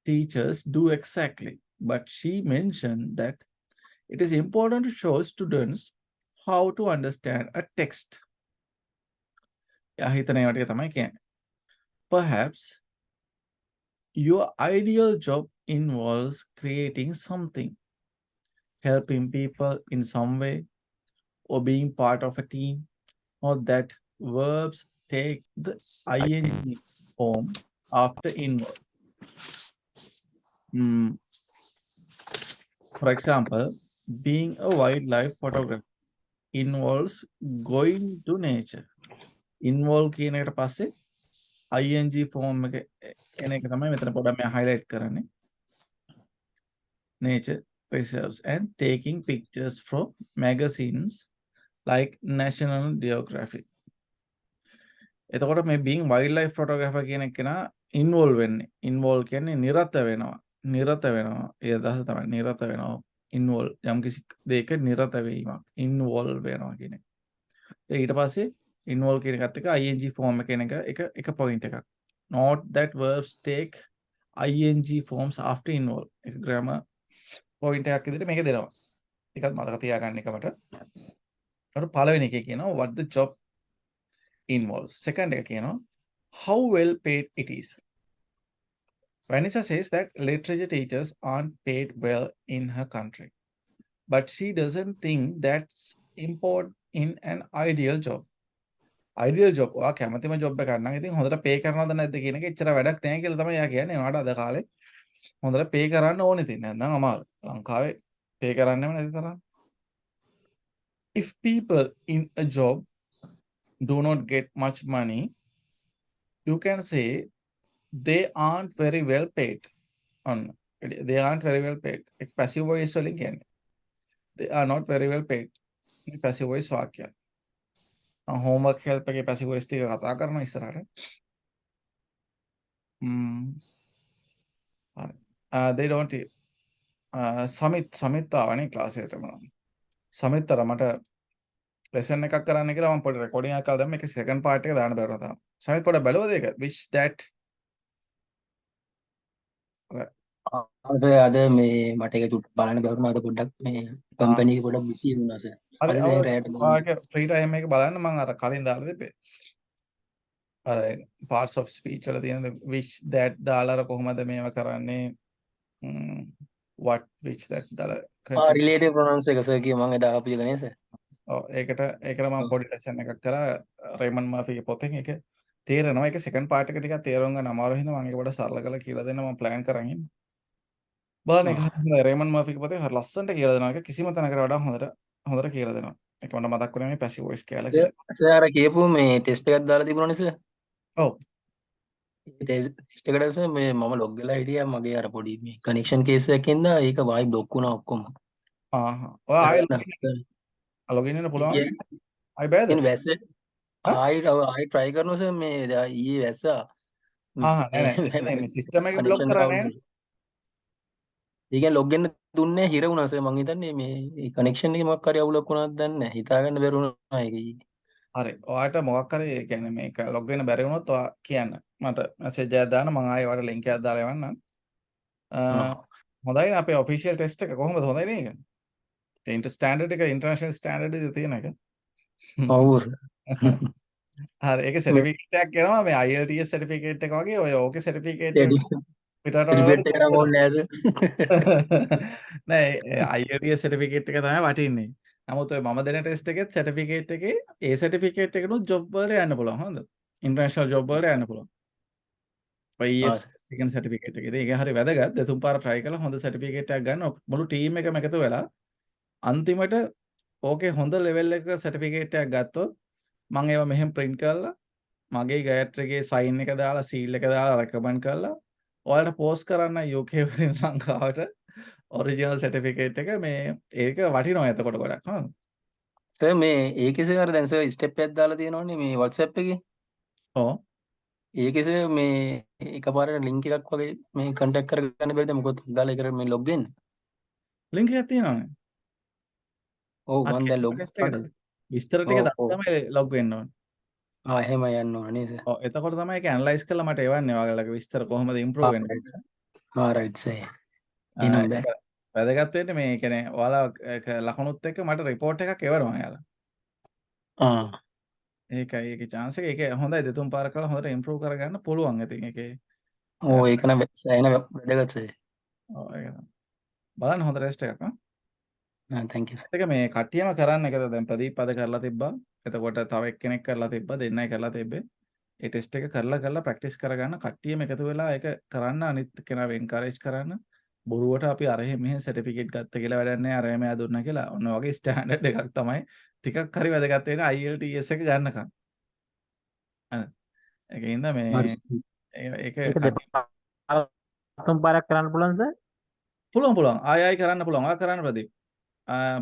teachers do exactly, but she mentioned that it is important to show students how to understand a text. එයා හිතන ඒවා ටික තමයි කියන්නේ. Perhaps your ideal job involves creating something, helping people in some way, or being part of a team, or that verbs take the ing form after involve. For example, being a wildlife photographer involves going to nature. Involve කියන එකට පස්සේ ing form එක එන එක තමයි මෙතන පොඩ්ඩක් මම highlight කරන්නේ. Nature reserves and taking pictures from magazines like National Geographic. එතකොට මේ being wildlife photographer කියන එක නා involve වෙන්නේ. Involve කියන්නේ නිරත වෙනවා. නිරත වෙනවා. ඒ අදහස තමයි නිරත වෙනවා. Involve යම්කිසි දෙයක නිරත වීමක්. Involve වෙනවා කියන එක. ඊට පස්සේ involve කියන එකත් එක්ක ing form එක කියන එක point එකක්. Note that verbs take ing forms after involve. ඒක grammar point එකක් විදිහට මේක දෙනවා. ඒකත් මතක තියාගන්න එක මට. අර පළවෙනි එකේ කියනවා what the job involves. Second එක කියනවා how well paid it is. Vanessa says that literature teachers aren't paid well in her country, but she doesn't think that's important in an ideal job. Ideal job ඔයා කැමතිම job එකක් නම් ඉතින් හොඳට pay කරනවද නැද්ද කියන එක එච්චර වැඩක් නැහැ කියලා තමයි එයා කියන්නේ. ඒකට අද කාලේ හොඳට pay කරන්න ඕනේ ඉතින් නැත්නම් අමාරු. ලංකාවේ pay කරන්නේම නැති තරම්. If people in a job do not get much money, you can say they aren't very well paid. They aren't very well paid. It's passive voice වලින් කියන්නේ. They are not very well paid. passive voice වාක්‍යය. homework help එකේ passive voice ටික කතා කරනවා ඉස්සරහට. හරි. They don't Samith ආවනේ class එකටම. සමිත් අර මට lesson එකක් කරන්න කියලා මම පොඩි recording එකක් කරලා දැම්ම. ඒකේ second part එක දාන්න බැරුණා තාම. සමිත් පොඩ්ඩක් බලවද ඒක? Which that අද මේ මට ඒක චුට්ටක් බලන්න බැරුණා. අද පොඩ්ඩක් මේ කම්පැනි එක පොඩ්ඩක් බිසි වුණා සර්. අද දැන් රැට ඔයාගේ free time එක බලන්න මම අර කලින් දාලා තිබ්බේ. අර parts of speech වල තියෙන which that දාලා අර කොහොමද මේව කරන්නේ what which that දාලා relative pronouns එක සර් කිය මම එදා ආපු එක නේ සර්. ඔව් ඒකට මම පොඩි lesson එකක් කරා රේමන් මර්ෆිගේ පොතෙන්. ඒක තේරෙනවා. ඒක second part එක ටිකක් තේරුම් ගන්න අමාරු හින්දා මම ඒක පොඩ්ඩක් සරල කරලා කියලා දෙන්න මම plan කරන් ඉන්නේ. බලන්න ඒක හරියට රේමන් මර්ෆිගේ පොතේ හරිය ලස්සනට කියලා දෙනවා. ඒක කිසිම තැනකට වඩා හොඳට කියලා දෙනවා. ඒක මට මතක් වුණේ මේ passive voice කියලා. සර් අර කියපු මේ ටෙස්ට් එකක් දාලා තිබුණානේ සර්. ඔව්. ටෙස්ට් එකට සර් මේ මම log වෙලා හිටියා මගේ අර පොඩි මේ connection case එකකින් දා ඒක වයි block වුණා ඔක්කොම. ඔයා ආයෙ login වෙන්න පුළුවන්. ආයෙ බෑද? ඉතින් වැස්ස ආයෙ try කරනවා සර් මේ ඊයේ වැස්සා. නෑ සිස්ටම් එක බ්ලොක් කරා නෑ. ඒක log වෙන්න දුන්නේ හිර වුණා සර්. මං හිතන්නේ මේ connection එකේ මොකක් හරි අවුලක් වුණාද දන්නේ නැහැ. හිතාගන්න බැරි වුණා ඒක. හරි. ඔයාට මොකක් හරි ඒ කියන්නේ මේක log වෙන්න බැරි වුණොත් ඔයා කියන්න. මට message එකක් දාන්න මම ආයෙ ඔයාලට link එකක් දාලා එවන්නම්. හොඳයි අපේ official test එක කොහොමද හොඳයි නේද? ඒ standard එක international standard එක තියෙන එක. ඔව්. හරි. ඒක certificate එකක් එනවා මේ IELTS certificate එක වගේ ඔය ඕකේ certificate එක පිටරට ඩිබේට් එකට නම් ඕනේ නැහැ සර්. නෑ IELTS certificate එක තමයි වටින්නේ. නමුත් ඔය මම දෙන ටෙස්ට් එකේ certificate එකේ ඒ certificate එකනොත් job වලට යන්න පුළුවන්. හොඳද? international job වලට යන්න පුළුවන්. ඔය EF second certificate එකේ. ඒක හරි වැදගත්. දෙතුන් පාර try කරලා හොඳ certificate එකක් ගන්න මුළු team එකම එකතු වෙලා අන්තිමට ඕකේ හොඳ level එක certificate එකක් ගත්තොත් මම ඒවා මෙහෙම print කරලා මගේ ගයත්‍රගේ sign එක දාලා seal එක දාලා recommend කරලා ඔයාලට post කරන්න UK වලින් ලංකාවට original certificate එක මේ ඒක වටිනවා එතකොට ගොඩක්. හරිද? සර් මේ ඒකේ සර් දැන් සර් step එකක් දාලා තියෙනවනේ මේ WhatsApp එකේ. ඔව්. ඒකේ සර් මේ එකපාරට link එකක් වගේ මේ contact කරගන්න බැරිද මොකද දාලා ඒකට මේ log වෙන්න. link එකක් තියෙනවනේ. ඔව් මම දැන් log කරා. විස්තර ටික දාලා තමයි log වෙන්න ඕනේ. එහෙම යන්න ඕනේ නේද? ඔව් එතකොට තමයි ඒක analyze කරලා මට එවන්නේ ඔයාලගේ විස්තර කොහොමද improve වෙන්නේ කියලා. right sir. එනම් බෑ. වැදගත් වෙන්නේ මේ කියන්නේ ඔයාලා ලකුණුත් එක්ක මට report එකක් එවනවා යාලා. ඒකයි ඒකේ chance එක. ඒක හොඳයි දෙතුන් පාරක් කරලා හොඳට improve කරගන්න පුළුවන්. ඉතින් ඒකේ ඒක නම් සෑහෙන වැදගත් සර්. ඔව් ඒක තමයි. බලන්න හොඳ ටෙස්ට් එකක් ඈ. thank you. ඒක මේ කට්ටියම කරන්න එකද දැන් ප්‍රදීප් අද කරලා තිබ්බා. එතකොට තව එක්කෙනෙක් කරලා තිබ්බා. දෙන්නයි කරලා තිබ්බේ. ඒ ටෙස්ට් එක කරලා ප්‍රැක්ටිස් කරගන්න කට්ටියම එකතු වෙලා ඒක කරන්න අනිත් කෙනාව එන්කරේජ් කරන්න. බොරුවට අපි අරහෙ මෙහෙ සර්ටිෆිකේට් ගත්ත කියලා වැඩක් නැහැ. අරහෙ මෙයා දුන්නා කියලා. ඔන්න වගේ ස්ටෑන්ඩඩ් එකක් තමයි. ටිකක් හරි වැදගත් වෙන IELTS එක ගන්නකම්. හරි. ඒකින්ද මේ ඒක ඒක දෙපා තුන් පාරක් කරන්න පුළුවන් සර්. පුළුවන් ආයෙ කරන්න පුළුවන්. ඔයා කරන්න ප්‍රදීප්.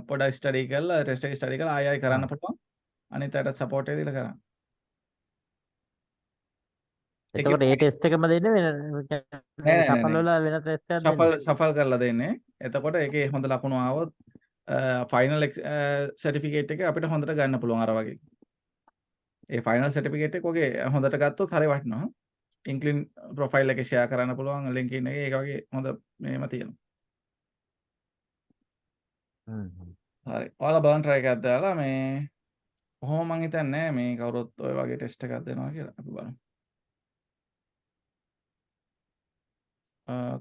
පොඩක් ස්ටඩි කරලා ටෙස්ට් එක ස්ටඩි කරලා ආයෙ කරන්න පුළුවන්. අනිත් අයට සපෝට් එක දීලා කරන්න. එතකොට ඒ ටෙස්ට් එකම දෙන්නේ වෙන ශෆල් වල වෙන ටෙස්ට් එකක් දෙන්නේ. ශෆල් කරලා දෙන්නේ. එතකොට ඒකේ හොඳ ලකුණු ආවොත් ෆයිනල් සර්ටිෆිකේට් එක අපිට හොඳට ගන්න පුළුවන් අර වගේ. ඒ ෆයිනල් සර්ටිෆිකේට් එක ඔගේ හොඳට ගත්තොත් හරිය වටිනවා. ඉන්ක්ලින් ප්‍රොෆයිල් එකේ ෂෙයා කරන්න පුළුවන් ලින්කින් එකේ ඒක වගේ හොඳ මේම තියෙනවා. හරි. ඔයාලා බලන්න try එකක් දාලා මේ කොහොම මං හිතන්නේ මේ කවුරුත් ඔය වගේ ටෙස්ට් එකක් දෙනවා කියලා. අපි බලමු.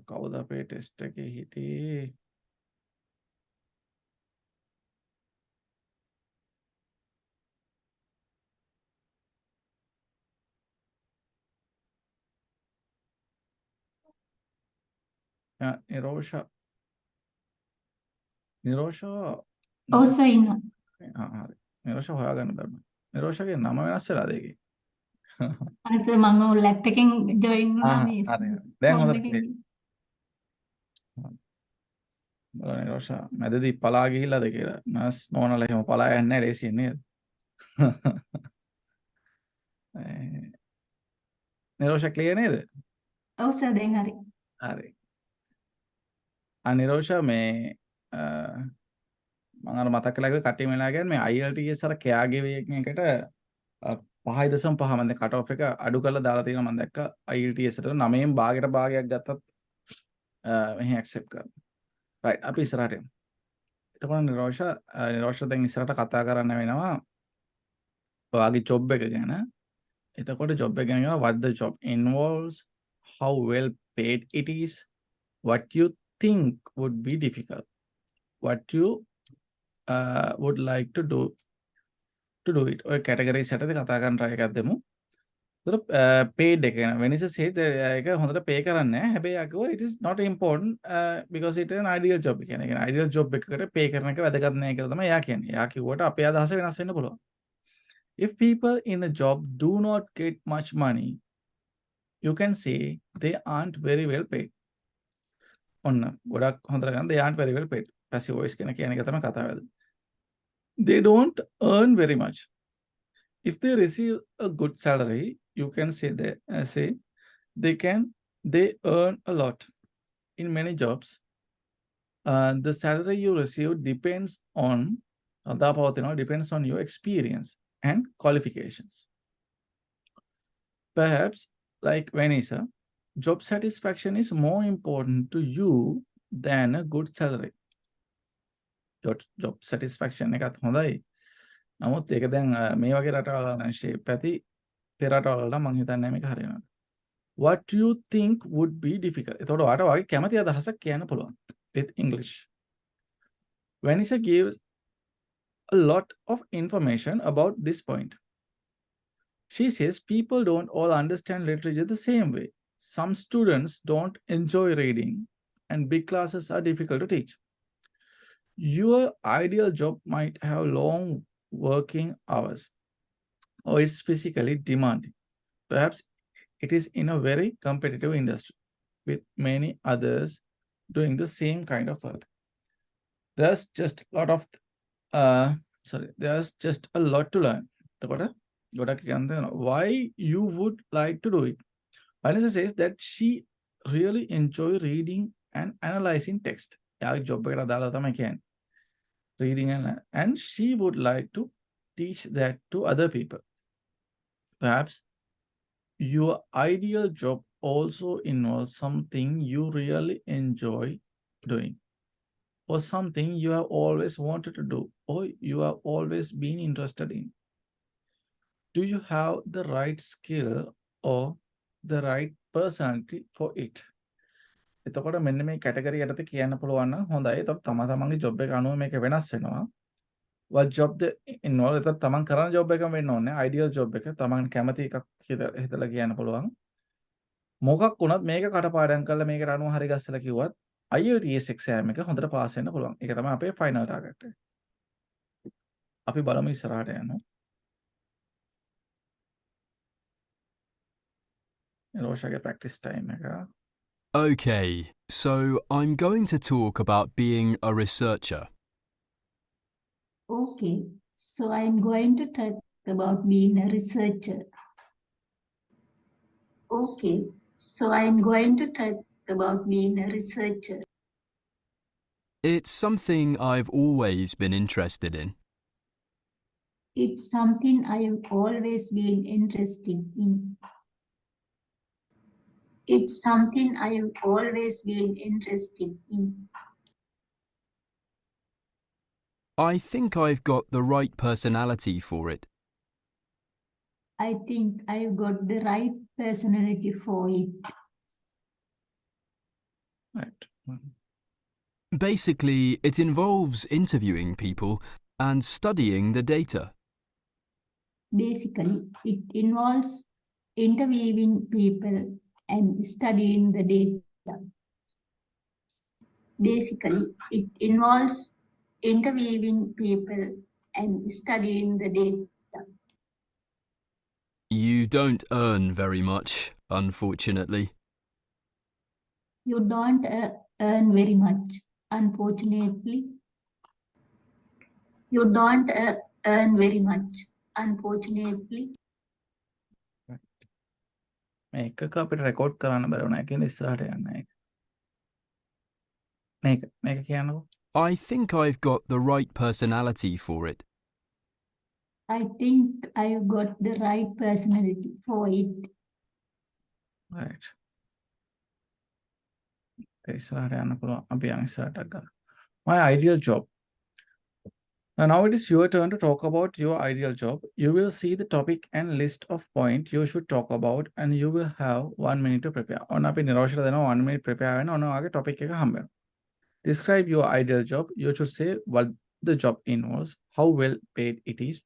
කවුද අපේ ටෙස්ට් එකේ හිටියේ? නිරෝෂා ඔව් සර් ඉන්නවා. හරි. නිරෝෂා හොයාගන්න බෑ. නිරෝෂාගේ නම වෙනස් වෙලාද ඒකේ? අනේ සර් මම ලැප් එකෙන් ජොයින් වුණා මේ හරි. දැන් හොඳට බලන්න නිරෝෂා මැදදී පලා ගිහිල්ලාද කියලා. නර්ස් නෝනලා එහෙම පලා යන්නේ නැහැ ලේසියෙන් නේද? නිරෝෂා ක්ලියර් නේද? ඔව් සර් දැන් හරි. හරි. නිරෝෂා මේ මම අර මතක් කළා කිව්වේ කට්ටිය මෙලා කියන්නේ මේ IELTS අර කෙයා ගෙවීම් එකට 5.5 මම දැන් කට් ඔෆ් එක අඩු කරලා දාලා තියෙනවා මම දැක්ක IELTS එකට 9න් භාගයට භාගයක් ගත්තත් මෙහි ඇක්සෙප්ට් කරනවා. රයිට් අපි ඉස්සරහට යමු. එතකොට නිරෝෂා දැන් ඉස්සරහට කතා කරන්න වෙනවා ඔයාගේ ජොබ් එක ගැන. එතකොට ජොබ් එක ගැන කියනවා what the job involves, how well paid it is, what you think would be difficult, what you would like to do it. ඔය කැටගරිස් යටතේ කතා කරන්න try එකක් දෙමු. එතකොට paid එක ගැන වෙනස සේත් ඒක හොඳට pay කරන්නේ නැහැ. හැබැයි අකෝ it is not important because it is an ideal job කියන එක. ideal job එකකට pay කරන එක වැදගත් නැහැ කියලා තමයි එයා කියන්නේ. එයා කිව්වට අපේ අදහස වෙනස් වෙන්න පුළුවන්. If people in a job do not get much money, you can say they aren't very well paid. ඔන්න ගොඩක් හොඳට ගන්න they aren't very well paid. passive voice කියන එක තමයි කතාව වෙන්නේ. They don't earn very much. If they receive a good salary, you can say they earn a lot. In many jobs, the salary you receive depends on your experience and qualifications. Perhaps, like Vanessa, job satisfaction is more important to you than a good salary. Job satisfaction එකත් හොඳයි. නමුත් ඒක දැන් මේ වගේ රටවල නම් shape ඇති පෙරටවල මම හිතන්නේ මේක හරියනවා. What you think would be difficult. එතකොට ඔයාට වගේ කැමති අදහසක් කියන්න පුළුවන් with English. Vanessa gives a lot of information about this point. She says people don't all understand literature the same way. Some students don't enjoy reading and big classes are difficult to teach. Your ideal job might have long working hours or is physically demanding. Perhaps it is in a very competitive industry with many others doing the same kind of work. There's just a lot to learn. Why you would like to do it? Vanessa says that she really enjoys reading and analyzing text. Reading and she would like to teach that to other people. Perhaps your ideal job also involves something you really enjoy doing, or something you have always wanted to do, or you have always been interested in. Do you have the right skill or the right personality for it? එතකොට මෙන්න මේ category යටතේ කියන්න පුළුවන් නම් හොඳයි. එතකොට තමන්ගේ ජොබ් එක අනුව මේක වෙනස් වෙනවා. what job the involve එතකොට තමන් කරන ජොබ් එකම වෙන්න ඕනේ. ideal ජොබ් එක තමන් කැමති එකක් හිතලා කියන්න පුළුවන්. මොකක් වුණත් මේක කටපාඩම් කරලා මේකට අනුව හරි ගස්සලා කිව්වත් IELTS exam එක හොඳට පාස් වෙන්න පුළුවන්. ඒක තමයි අපේ ෆයිනල් ටාගට් එක. අපි බලමු ඉස්සරහට යනවා. රෝෂාගේ practice time එක. Okay, so I'm going to talk about being a researcher. Okay, so I'm going to talk about being a researcher. Okay, so I'm going to talk about being a researcher. It's something I've always been interested in. It's something I've always been interested in. It's something I've always been interested in. I think I've got the right personality for it. I think I've got the right personality for it. Right. Basically, it involves interviewing people and studying the data. Basically, it involves interviewing people and studying the data. Basically, it involves interviewing people and studying the data. You don't earn very much, unfortunately. You don't earn very much, unfortunately. You don't earn very much, unfortunately. මේක අපිට record කරන්න බැරි වුණා. ඒකෙන් ඉස්සරහට යන්න ඒක. මේක කියන්නකෝ. I think I've got the right personality for it. I think I've got the right personality for it. Right. ඉස්සරහට යන්න පුළුවන්. අපි යන් ඉස්සරහට ගන්න. My ideal job. Now it is your turn to talk about your ideal job. You will see the topic and list of points you should talk about and you will have 1 minute to prepare. ඔන්න අපි නිරෝෂයට දෙනවා 1 minute prepare වෙන්න. ඔන්න ඔයාගේ topic එක හම්බ වෙනවා. Describe your ideal job. You should say what the job involves, how well paid it is,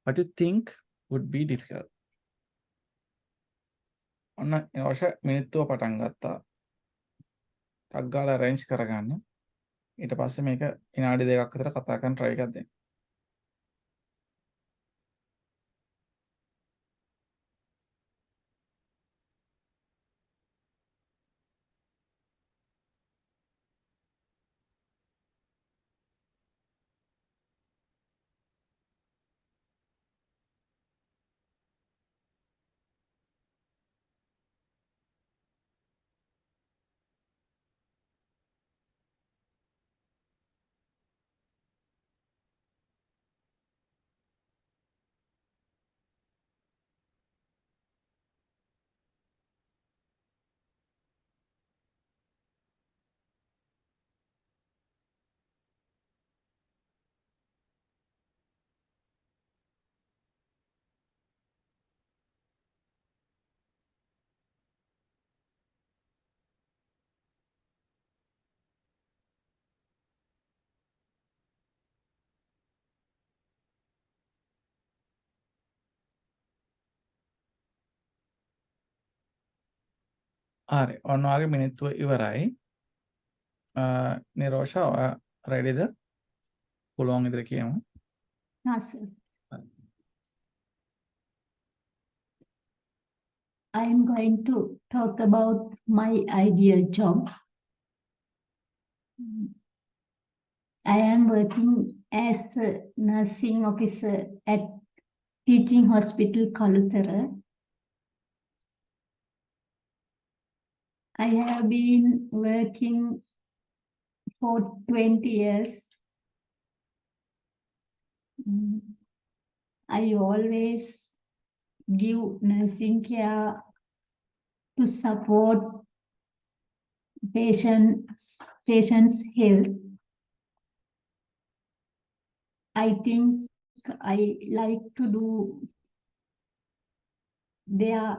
what you think would be difficult. ඔන්න නිරෝෂ මිනිත්තුව පටන් ගත්තා. ටක් ගාලා arrange කරගන්න. ඊට පස්සේ මේක විනාඩි 2ක් විතර කතා කරන්න try එකක් දෙන්න. හරි. ඔන්න ඔයාගේ මිනිත්තුව ඉවරයි. නිරෝෂා ඔයා රෙඩිද? පුළුවන් විදිහට කියමු. Yes, sir. I'm going to talk about my ideal job. I am working as a nursing officer at Teaching Hospital Kalutara. I have been working for 20 years. I always give nursing care to support patients' health. I think I like to do their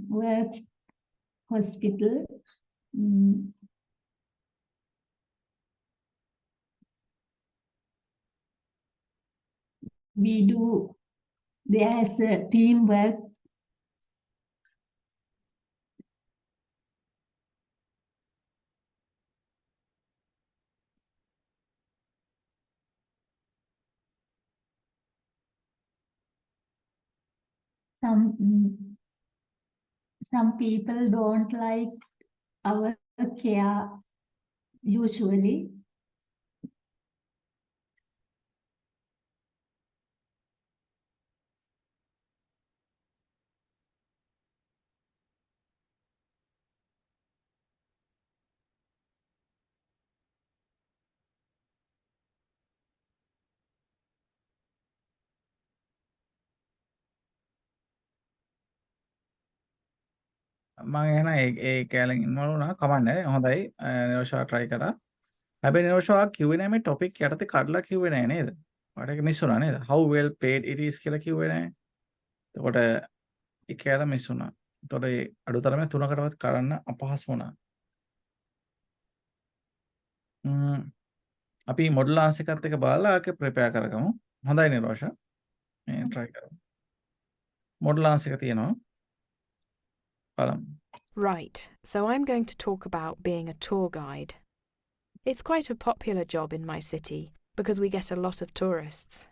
work hospital. We do, there's a teamwork. Some people don't like our care usually. මම එහෙනම් ඒ කැලෙන් involve වුණා කමන්නේ හොඳයි Nirosha try කරා හැබැයි නිරෝෂා කිව්වේ නෑ මේ topic යටතේ කඩලා කිව්වේ නෑ නේද ඔයාලට ඒක මිස් වුණා නේද how well paid it is කියලා කිව්වේ නෑ එතකොට ඒක යාර මිස් වුණා එතකොට ඒ අඩුතරමේ තුනකටවත් කරන්න අපහසු වුණා අපි මොඩල් ආන්සර් එකත් එක බලලා ඒක ප්‍රෙපෙයාර් කරගමු හොඳයි නිරෝෂා මේ try කරමු මොඩල් ආන්සර් එක තියෙනවා Right, so I'm going to talk about being a tour guide. It's quite a popular job in my city because we get a lot of tourists.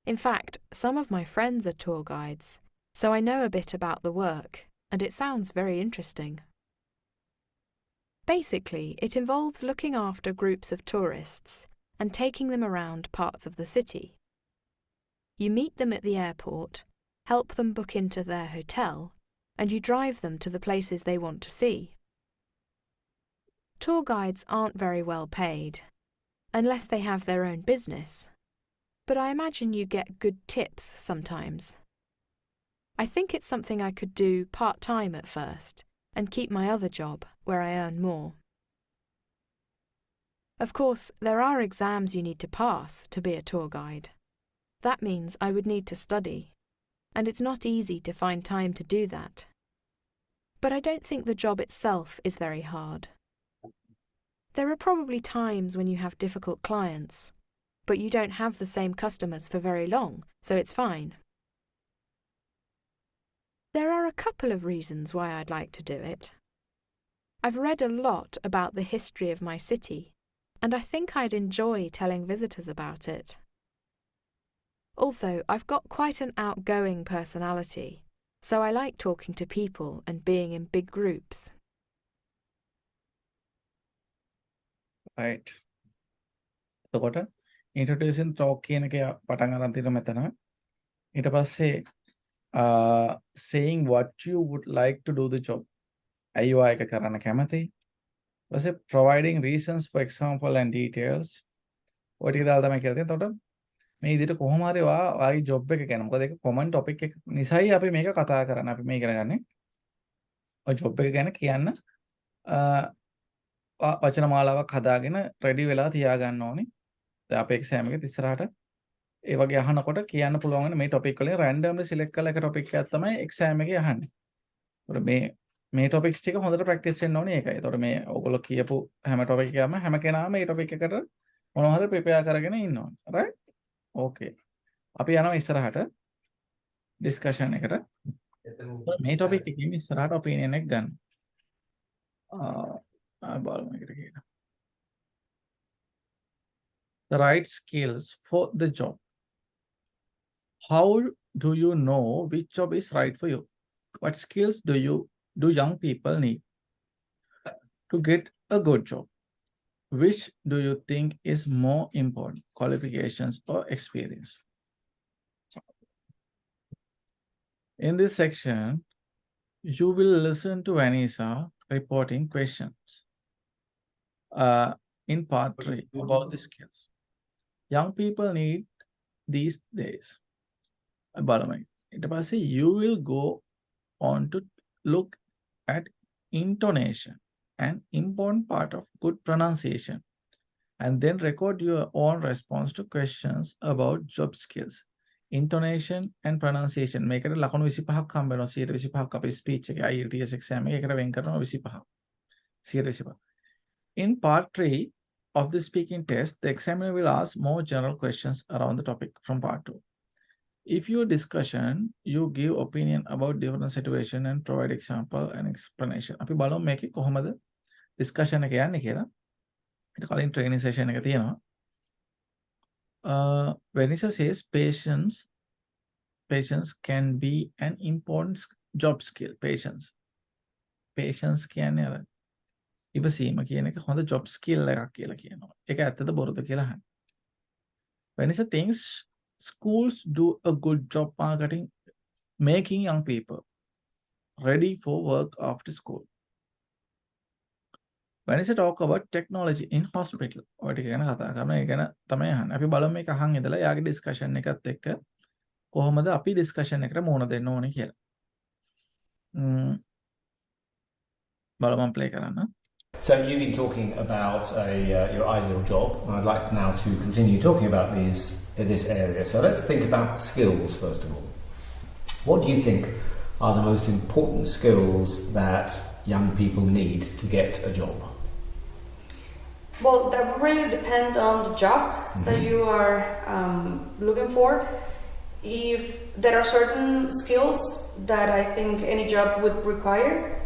In fact, some of my friends are tour guides, so I know a bit about the work, and it sounds very interesting. Basically, it involves looking after groups of tourists and taking them around parts of the city. You meet them at the airport, help them book into their hotel, and you drive them to the places they want to see. Tour guides aren't very well paid, unless they have their own business, but I imagine you get good tips sometimes. I think it's something I could do part-time at first, and keep my other job where I earn more. Of course, there are exams you need to pass to be a tour guide. That means I would need to study, and it's not easy to find time to do that. But I don't think the job itself is very hard. There are probably times when you have difficult clients, but you don't have the same customers for very long, so it's fine. There are a couple of reasons why I'd like to do it. I've read a lot about the history of my city, and I think I'd enjoy telling visitors about it. Also, I've got quite an outgoing personality, so I like talking to people and being in big groups. Right. එතකොට introducing talk කියන එක පටන් ගන්න තියෙන මෙතන. ඊට පස්සේ saying what you would like to do the job. ඇයි ඔයා ඒක කරන්න කැමති? ඊපස්සේ providing reasons for example and details. ඔය ටික දාලා තමයි කියලා තියෙන්නේ. එතකොට මේ විදිහට කොහොම හරි ඔයාගේ ජොබ් එක ගැන මොකද ඒක කොමන් ටොපික් එක නිසායි අපි මේක කතා කරන්නේ අපි මේ ඉගෙන ගන්නේ ඔය ජොබ් එක ගැන කියන්න වචන මාලාවක් හදාගෙන රෙඩි වෙලා තියා ගන්න ඕනේ දැන් අපේ එක්සෑම් එකේ ඉස්සරහට ඒ වගේ අහනකොට කියන්න පුළුවන් වෙන මේ ටොපික් වලින් රැන්ඩම්ලි සිලෙක්ට් කරලා එක ටොපික් එකක් තමයි එක්සෑම් එකේ අහන්නේ ඒතකොට මේ ටොපික්ස් ටික හොඳට ප්‍රැක්ටිස් වෙන්න ඕනේ ඒකයි ඒතකොට මේ ඔයගොල්ලෝ කියපු හැම ටොපික් එකක්ම හැම කෙනාම මේ ටොපික් එකට මොනවා හරි ප්‍රිපෙයාර් කරගෙන ඉන්න ඕනේ රයිට් Okay. අපි යනවා ඉස්සරහට ඩිස්කෂන් එකට. මේ ටොපික් එකකින් ඉස්සරහට ඔපිනියන් එක ගන්න. බලමු මේකට කියන. The right skills for the job. How do you know which job is right for you? What skills do young people need to get a good job? Which do you think is more important, qualifications or experience? In this section, you will listen to Vanessa reporting questions in part 3 about the skills. Young people need these days. You will go on to look at intonation, an important part of good pronunciation, and then record your own response to questions about job skills. intonation and pronunciation මේකට ලකුණු 25ක් හම්බ වෙනවා 125ක් අපේ speech එකේ IELTS exam එකේ ඒකට වෙන් කරනවා 25ක් 125. In part 3 of the speaking test, the examiner will ask more general questions around the topic from part 2. If your discussion, you give opinion about different situation and provide example and explanation. අපි බලමු මේකේ කොහොමද discussion එක යන්නේ කියලා. ඊට කලින් training session එක තියෙනවා. Vanessa says patience can be an important job skill. Patience කියන්නේ අර ඉවසීම කියන එක හොඳ job skill එකක් කියලා කියනවා. ඒක ඇත්තද බොරුද කියලා අහන්න. Vanessa thinks schools do a good job making young people ready for work after school. Vanessa talk about technology in hospital. ඔය ටික ගැන කතා කරනවා. ඒ ගැන තමයි අහන්නේ. අපි බලමු මේක අහන් ඉඳලා යාගේ discussion එකත් එක්ක කොහොමද අපි discussion එකට මුහුණ දෙන්න ඕනේ කියලා. බලමු play කරන්න. So you've been talking about your ideal job, and I'd like now to continue talking about this area. So let's think about skills first of all. What do you think are the most important skills that young people need to get a job? Well, that will really depend on the job that you are looking for. If there are certain skills that I think any job would require,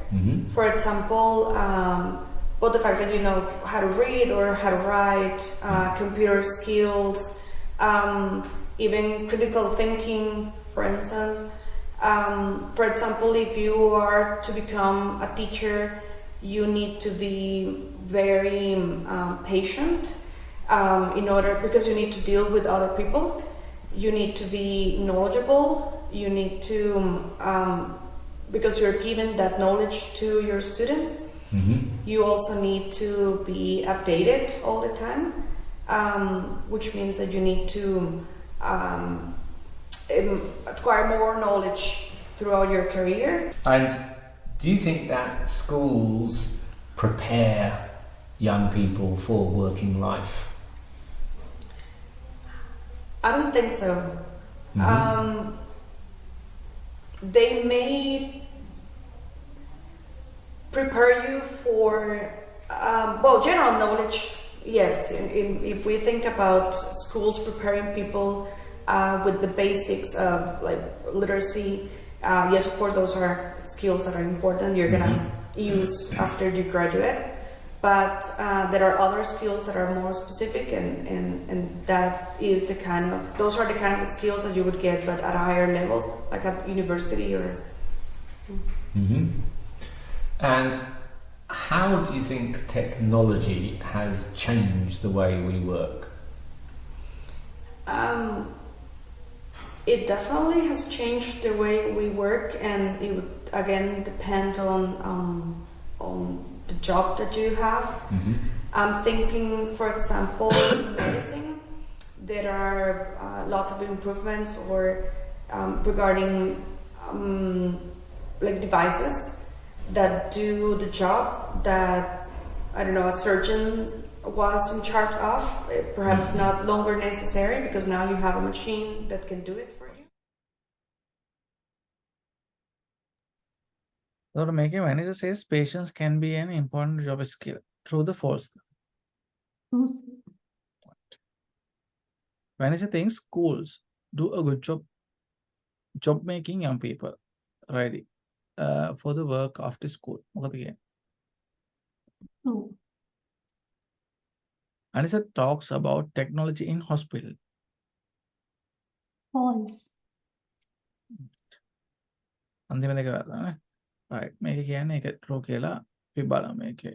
for example, well, the fact that you know how to read or how to write, computer skills, even critical thinking, for instance. For example, if you are to become a teacher, you need to be very patient because you need to deal with other people. You need to be knowledgeable. You need to, because you're giving that knowledge to your students. You also need to be updated all the time, which means that you need to acquire more knowledge throughout your career. And do you think that schools prepare young people for working life? I don't think so. They may prepare you for general knowledge. Yes, if we think about schools preparing people with the basics of like literacy, yes, of course, those are skills that are important. You're gonna use after you graduate, but there are other skills that are more specific, and that is those are the kind of skills that you would get, but at a higher level, like at university or. And how do you think technology has changed the way we work? It definitely has changed the way we work, and it would again depend on the job that you have. I'm thinking, for example, in medicine, there are lots of improvements or regarding like devices that do the job that a surgeon was in charge of. Perhaps not longer necessary because now you have a machine that can do it for you. So to make a manager says patience can be an important job skill. True the false? Vanessa thinks schools do a good job making young people ready for the work after school. True. Vanessa talks about technology in hospital. False. අන්තිම දෙක වැරදිනේ. Right. මේක කියන්නේ ඒක true කියලා අපි බලමු මේකේ.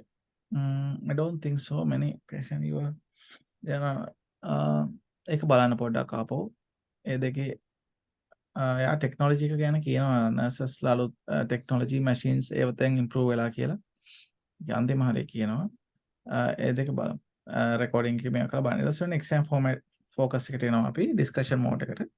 I don't think so many patient you are ඒක බලන්න පොඩ්ඩක් ආපහු. ඒ දෙකේ යා ටෙක්නොලොජි එක ගැන කියනවා nurses ලාලු ටෙක්නොලොජි machines everything improve වෙලා කියලා. ඒක අන්තිම හරිය කියනවා. ඒ දෙක බලමු. recording එකේ මේක කරලා බලන්න. ඊට පස්සේ exam format focus එකට එනවා අපි discussion mode එකට.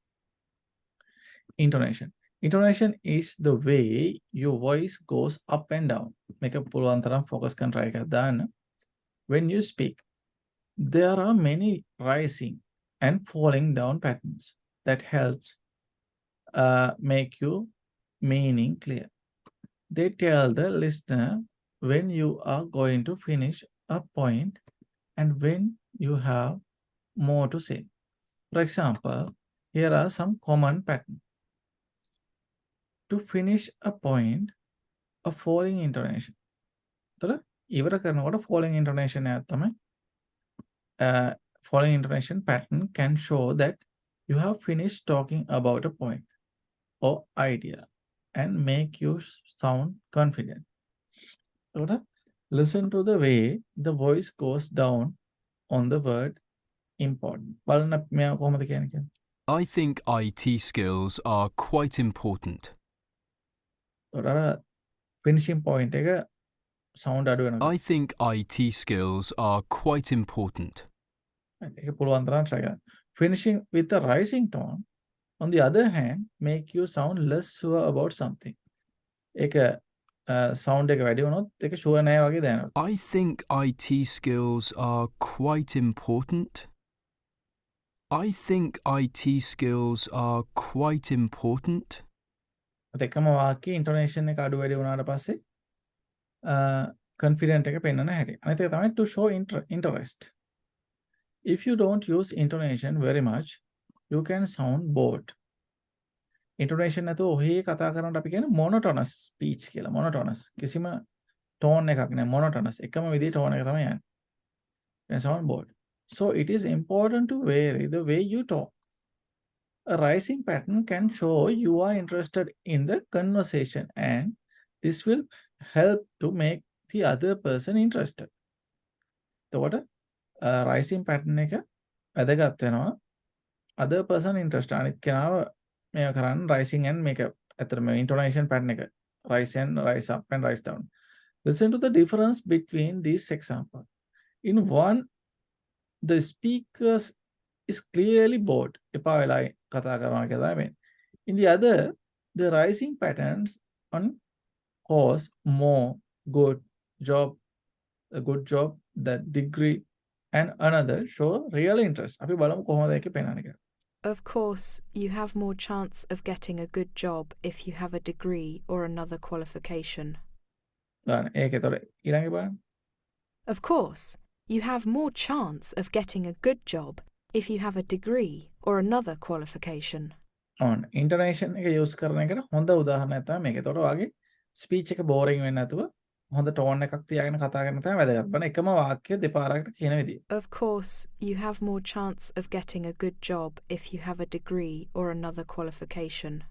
Intonation. Intonation is the way your voice goes up and down. Make a පුළුවන් තරම් focus කරන් try එකක් දාන්න. When you speak, there are many rising and falling down patterns. that helps make you meaning clear. They tell the listener when you are going to finish a point and when you have more to say. For example, here are some common patterns. To finish a point, a falling intonation. තොර ඉවර කරනකොට falling intonation එකක් තමයි falling intonation pattern can show that you have finished talking about a point or idea and make you sound confident. එතකොට listen to the way the voice goes down on the word important. බලන්න මෙයා කොහොමද කියන්නේ. I think IT skills are quite important. එතකොට finishing point එක sound අඩු වෙනවා. I think IT skills are quite important. ඒක පුළුවන් තරම් try කරන්න. Finishing with a rising tone, on the other hand, make you sound less sure about something. ඒක sound එක වැඩි වුණොත් ඒක sure නැහැ වගේ දැනෙනවා. I think IT skills are quite important. I think IT skills are quite important. එකම වාක්‍යයේ intonation එක අඩු වැඩි වුණාට පස්සේ confident එක පෙන්වන්න හැටි. අනිත් එක තමයි to show interest. If you don't use intonation very much, you can sound bored. Intonation නැතුව ඔහේ කතා කරනකොට අපි කියන්නේ monotonous speech කියලා. Monotonous. කිසිම tone එකක් නැහැ. Monotonous. එකම විදිහේ tone එක තමයි යන්නේ. You can sound bored. So it is important to vary the way you talk. A rising pattern can show you are interested in the conversation and this will help to make the other person interested. එතකොට rising pattern එක වැදගත් වෙනවා other person interested. අනිත් කෙනාව මේක කරන්න rising and make up. ඇත්තටම intonation pattern එක rise and rise up and rise down. Listen to the difference between these examples. In one, the speaker is clearly bored. එපා වෙලා කතා කරනවා කියලා තමයි. In the other, the rising patterns on cause more good job, a good job, that degree, and another show real interest. අපි බලමු කොහොමද ඒකේ පේනන්නේ කියලා. Of course, you have more chance of getting a good job if you have a degree or another qualification. ගන්න. ඒකේතොර ඊළඟේ බලන්න. Of course, you have more chance of getting a good job if you have a degree or another qualification. on intonation එක use කරන එකට හොඳ උදාහරණයක් තමයි මේක. ඒතකොට ඔයාගේ speech එක boring වෙන්නේ නැතුව හොඳ tone එකක් තියාගෙන කතා කරන තමයි වැදගත්. බලන්න එකම වාක්‍ය දෙපාරකට කියන විදිය. Of course, you have more chance of getting a good job if you have a degree or another qualification.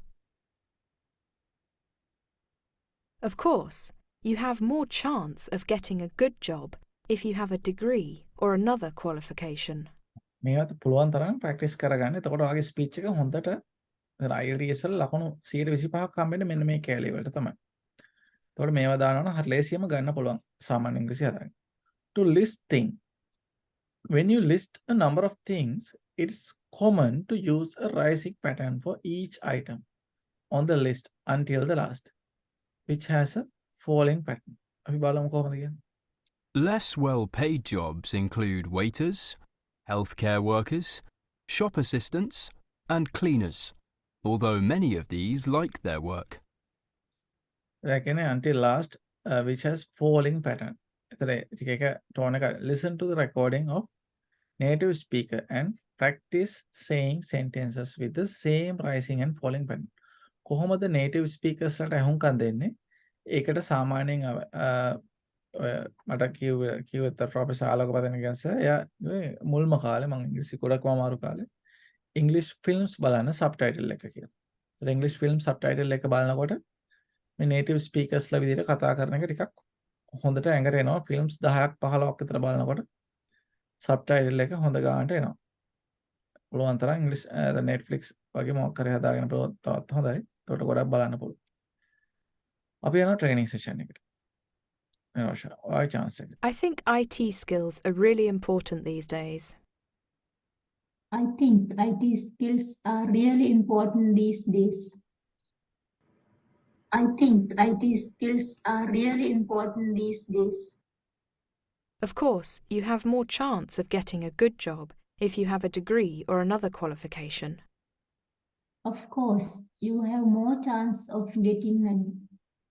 Of course, you have more chance of getting a good job if you have a degree or another qualification. මේවත් පුළුවන් තරම් practice කරගන්න. එතකොට ඔයාගේ speech එක හොඳට IELTS වල ලකුණු 125ක් හම්බෙන්නේ මෙන්න මේ කැලේ වලට තමයි. එතකොට මේවා දානවා නම් හරි ලේසියම ගන්න පුළුවන් සාමාන්‍ය ඉංග්‍රීසි හදාගන්න. To list thing. When you list a number of things, it's common to use a rising pattern for each item on the list until the last, which has a falling pattern. අපි බලමු කොහොමද කියන්නේ. Less well-paid jobs include waiters, healthcare workers, shop assistants, and cleaners, although many of these like their work. Until last, which has falling pattern. Listen to the recording of native speaker and practice saying sentences with the same rising and falling pattern. කොහොමද native speakers වලට අහුම්කම් දෙන්නේ? ඒකට සාමාන්‍යයෙන් මට කිව්වෙත් professor ආලෝකපතන ගැස්ස එයා මුල්ම කාලේ මම ඉංග්‍රීසි ගොඩක්ම අමාරු කාලේ ඉංග්ලිෂ් ෆිල්ම්ස් බලන්න සබ්ටයිටල් එක කියලා. ඒ ඉංග්ලිෂ් ෆිල්ම් සබ්ටයිටල් එක බලනකොට මේ native speakers ලා විදිහට කතා කරන එක ටිකක් හොඳට ඇඟට එනවා. ෆිල්ම්ස් 10ක් 15ක් විතර බලනකොට සබ්ටයිටල් එක හොඳ ගානට එනවා. පුළුවන් තරම් ඉංග්‍රීසි Netflix වගේ මොකක් හරි හදාගෙන තවත් හොඳයි. ඒකට ගොඩක් බලන්න පුළුවන්. අපි යනවා training session එකට. I think IT skills are really important these days. I think IT skills are really important these days. I think IT skills are really important these days. Of course, you have more chance of getting a good job if you have a degree or another qualification. Of course, you have more chance of getting a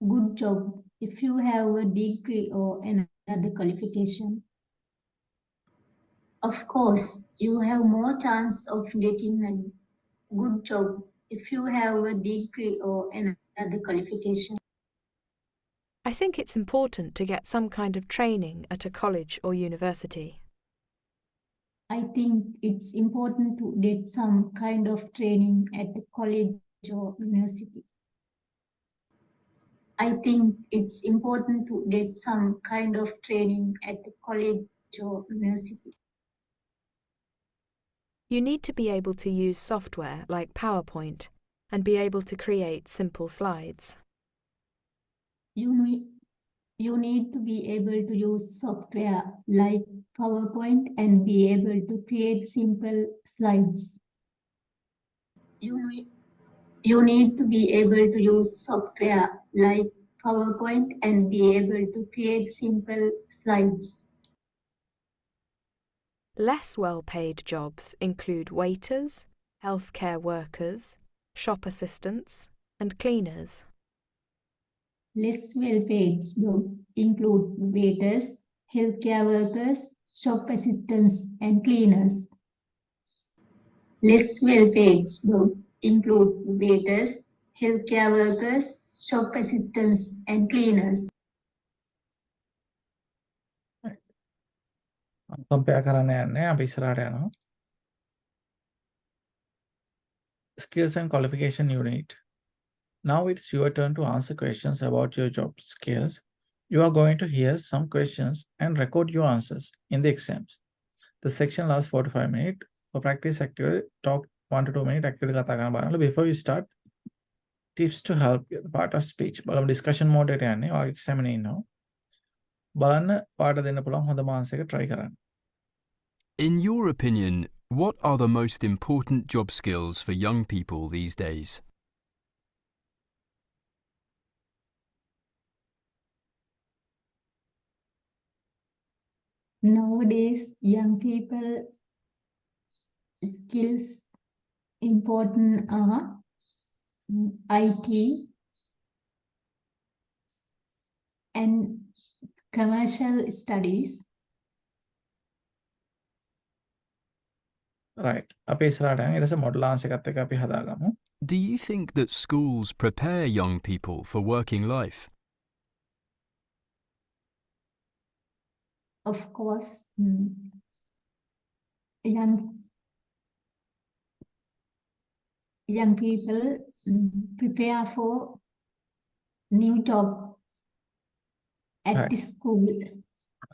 good job if you have a degree or another qualification. Of course, you have more chance of getting a good job if you have a degree or another qualification. I think it's important to get some kind of training at a college or university. I think it's important to get some kind of training at a college or university. I think it's important to get some kind of training at a college or university. You need to be able to use software like PowerPoint and be able to create simple slides. You need to be able to use software like PowerPoint and be able to create simple slides. You need to be able to use software like PowerPoint and be able to create simple slides. Less well-paid jobs include waiters, healthcare workers, shop assistants, and cleaners. Less well-paid jobs include waiters, healthcare workers, shop assistants, and cleaners. Less well-paid jobs include waiters, healthcare workers, shop assistants, and cleaners. compare කරන්න යන්නේ අපි ඉස්සරහට යනවා. Skills and qualification unit. Now it's your turn to answer questions about your job skills. You are going to hear some questions and record your answers in the exams. The section lasts 4 to 5 minutes. For practice activity, talk 1 to 2 minutes activity කතා කරන්න බලන්න. Before you start, tips to help you part of speech. බලමු discussion mode එකට යන්නේ. ඔය exam එකේ ඉන්නවා. බලන්න පාට දෙන්න පුළුවන් හොඳම answer එක try කරන්න. In your opinion, what are the most important job skills for young people these days? Nowadays, young people skills important are IT and commercial studies. Right. අපි ඉස්සරහට යනවා. ඊට පස්සේ model answer එකත් එක්ක අපි හදාගමු. Do you think that schools prepare young people for working life? Of course, young people prepare for new job at Right. the school.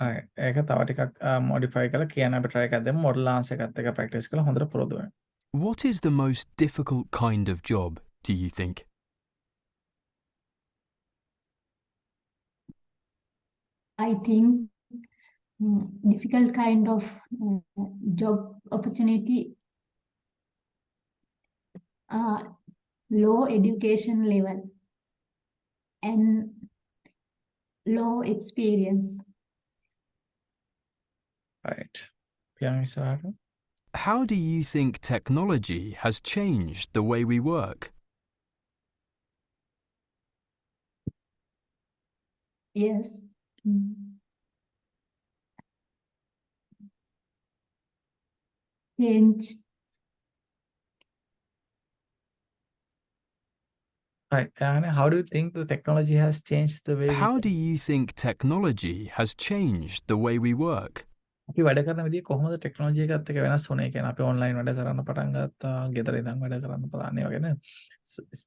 Right. ඒක තව ටිකක් modify කරලා කියන්න අපි try එකක් දෙමු. model answer එකත් එක්ක practice කරලා හොඳට පුරුදු වෙන්න. What is the most difficult kind of job, do you think? I think difficult kind of job opportunity are low education level and low experience. Right. පියන් ඉස්සරහට. How do you think technology has changed the way we work? Yes. Change. Right. And how do you think the technology has changed the way How do you think technology has changed the way we work? අපි වැඩ කරන විදිහ කොහොමද technology එකත් එක්ක වෙනස් වුනේ කියන්නේ අපි ඔන්ලයින් වැඩ කරන්න පටන් ගත්තා ගෙදර ඉඳන් වැඩ කරන්න පටන් ඒ වගේ නේ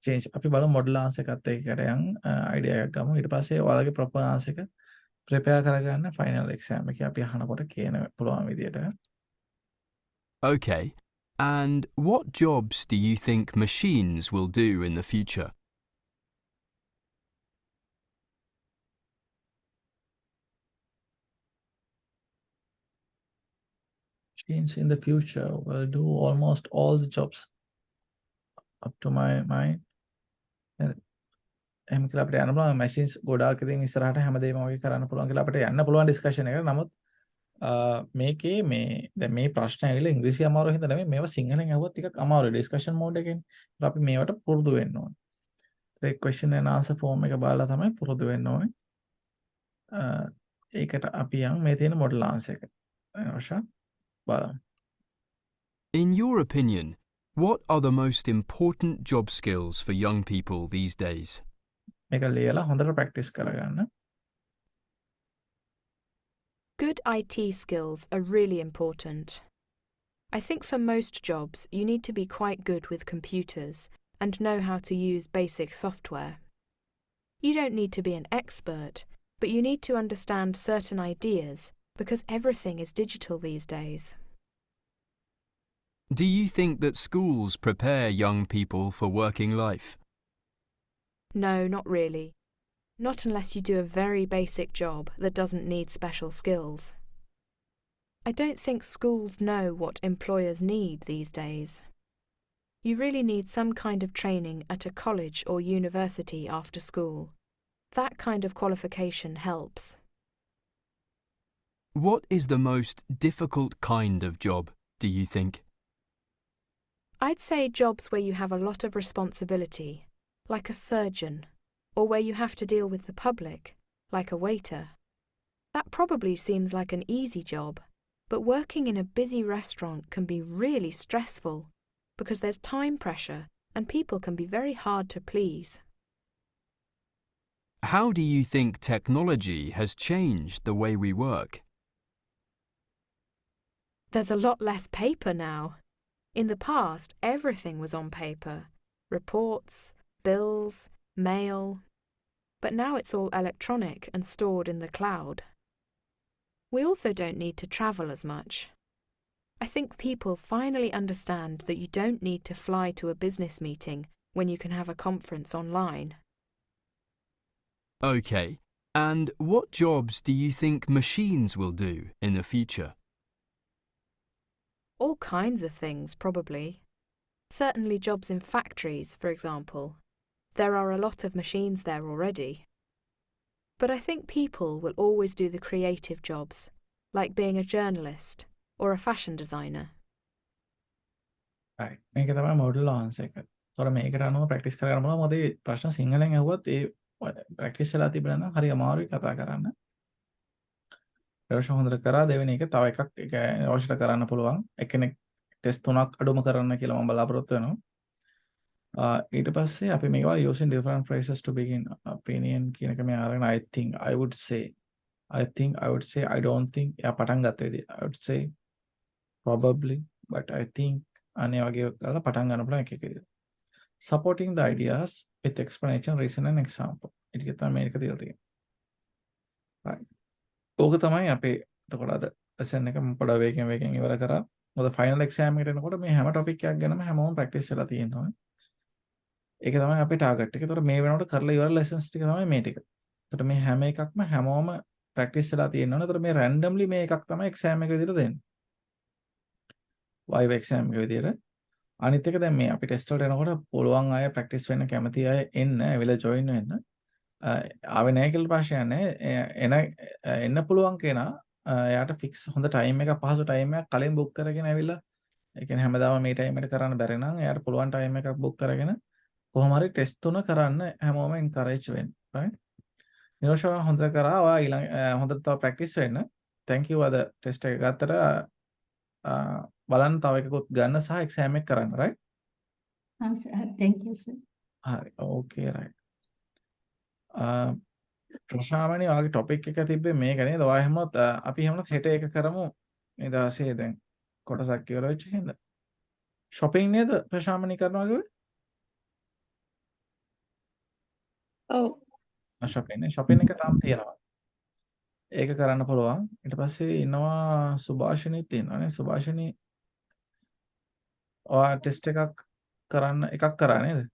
change අපි බලමු මොඩල් ආන්සර් එකත් එක්ක යන් අයිඩියා එකක් ගමු ඊට පස්සේ ඔයාලගේ ප්‍රොපර් ආන්සර් එක ප්‍රෙපෙයාර් කරගන්න ෆයිනල් එක්සෑම් එකේ අපි අහනකොට කියන පුළුවන් විදියට. Okay. And what jobs do you think machines will do in the future? Machines in the future will do almost all the jobs up to my mind. එහෙම කියලා අපිට යන්න පුළුවන් machines ගොඩාක් ඉතින් ඉස්සරහට හැමදේම වගේ කරන්න පුළුවන් කියලා අපිට යන්න පුළුවන් discussion එකට. නමුත් මේකේ දැන් මේ ප්‍රශ්න ඇවිල්ලා ඉංග්‍රීසි අමාරු හින්දා නෙමෙයි මේවා සිංහලෙන් අහුවත් ටිකක් අමාරුයි ඩිස්කෂන් මෝඩ් එකේනේ. ඒත් අපි මේවට පුරුදු වෙන්න ඕනේ. ඒ question and answer form එක බලලා තමයි පුරුදු වෙන්න ඕනේ. ඒකට අපි යන් මේ තියෙන model answer එක. අවශ්‍ය බලමු. In your opinion, what are the most important job skills for young people these days? මේක ලියලා හොඳට ප්‍රැක්ටිස් කරගන්න. Good IT skills are really important. I think for most jobs, you need to be quite good with computers and know how to use basic software. You don't need to be an expert, but you need to understand certain ideas because everything is digital these days. Do you think that schools prepare young people for working life? No, not really. Not unless you do a very basic job that doesn't need special skills. I don't think schools know what employers need these days. You really need some kind of training at a college or university after school. That kind of qualification helps. What is the most difficult kind of job, do you think? I'd say jobs where you have a lot of responsibility, like a surgeon, or where you have to deal with the public, like a waiter. That probably seems like an easy job, but working in a busy restaurant can be really stressful because there's time pressure and people can be very hard to please. How do you think technology has changed the way we work? There's a lot less paper now. In the past, everything was on paper. Reports, bills, mail. But now it's all electronic and stored in the cloud. We also don't need to travel as much. I think people finally understand that you don't need to fly to a business meeting when you can have a conference online. Okay, and what jobs do you think machines will do in the future? All kinds of things, probably. Certainly jobs in factories, for example. There are a lot of machines there already. But I think people will always do the creative jobs, like being a journalist or a fashion designer. right. මේක තමයි model answer එක. ඒතොර මේකට අනුව practice කරගන්න බලමු. මොකද මේ ප්‍රශ්න සිංහලෙන් අහුවත් ඒ ප්‍රැක්ටිස් වෙලා තිබුණා නම් හරි අමාරුයි කතා කරන්න. රෝෂ හොඳට කරා දෙවෙනි එක තව එකක් ඒක රෝෂට කරන්න පුළුවන්. එක්කෙනෙක් ටෙස්ට් 3ක් අඩුම කරන්න කියලා මම බලාපොරොත්තු වෙනවා. ඊට පස්සේ අපි මේවා using different phrases to begin opinion කියන එක මේ අරගෙන I think I would say I don't think එයා පටන් ගත්ත විදිහ I would say probably but I think අනේ වගේ කරලා පටන් ගන්න පුළුවන් එක එක විදිහ. Supporting the ideas with explanation, reason and example. ඒක තමයි මේක තියලා තියෙන්නේ. right. ඕක තමයි අපේ එතකොට අද lesson එක මම පොඩ වේගෙන් ඉවර කරා. මොකද final exam එකට එනකොට මේ හැම topic එකක් ගැනම හැමෝම practice වෙලා තියෙනවා. ඒක තමයි අපේ ටාගට් එක. ඒතකොට මේ වෙනකොට කරලා ඉවර lessons ටික තමයි මේ ටික. ඒතකොට මේ හැම එකක්ම හැමෝම ප්‍රැක්ටිස් වෙලා තියෙනවා. ඒතකොට මේ randomly මේ එකක් තමයි exam එක විදිහට දෙන්නේ. viva exam එක විදිහට. අනිත් එක දැන් මේ අපි ටෙස්ට් වලට එනකොට පුළුවන් අය ප්‍රැක්ටිස් වෙන්න කැමති අය එන්න, ඇවිල්ලා join වෙන්න. ආවේ නැහැ කියලා ප්‍රශ්නයක් නැහැ. එන්න පුළුවන් කෙනා එයාට fix හොඳ time එකක් පහසු time එකක් කලින් book කරගෙන ඇවිල්ලා ඒ කියන්නේ හැමදාම මේ time එකට කරන්න බැරි නම් එයාට පුළුවන් time එකක් book කරගෙන කොහොම හරි ටෙස්ට් 3 කරන්න හැමෝම encourage වෙන්න. right? නිරෝෂව හොඳට කරා. ඔයා ඊළඟ හොඳට තව ප්‍රැක්ටිස් වෙන්න. thank you අද ටෙස්ට් එක ගත්තට බලන්න තව එකකුත් ගන්න සහ එක්සෑම් එක කරන්න. right? Thank you, sir. හරි. okay right. ප්‍රශාමණී ඔයාගේ topic එක තිබ්බේ මේක නේද? ඔයා හැමෝත් අපි හැමෝත් හෙට එක කරමු. මේ දවසේ දැන් කොටසක් ඉවර වෙච්ච හින්දා. shopping නේද ප්‍රශාමණී කරනවා කිව්වේ? ඔව්. shopping එක තාම තියෙනවා. ඒක කරන්න පුළුවන්. ඊට පස්සේ ඉන්නවා සුභාෂිනීත් තියෙනවා නේ. සුභාෂිනී ඔයා ටෙස්ට් එකක් කරන්න එකක් කරා නේද?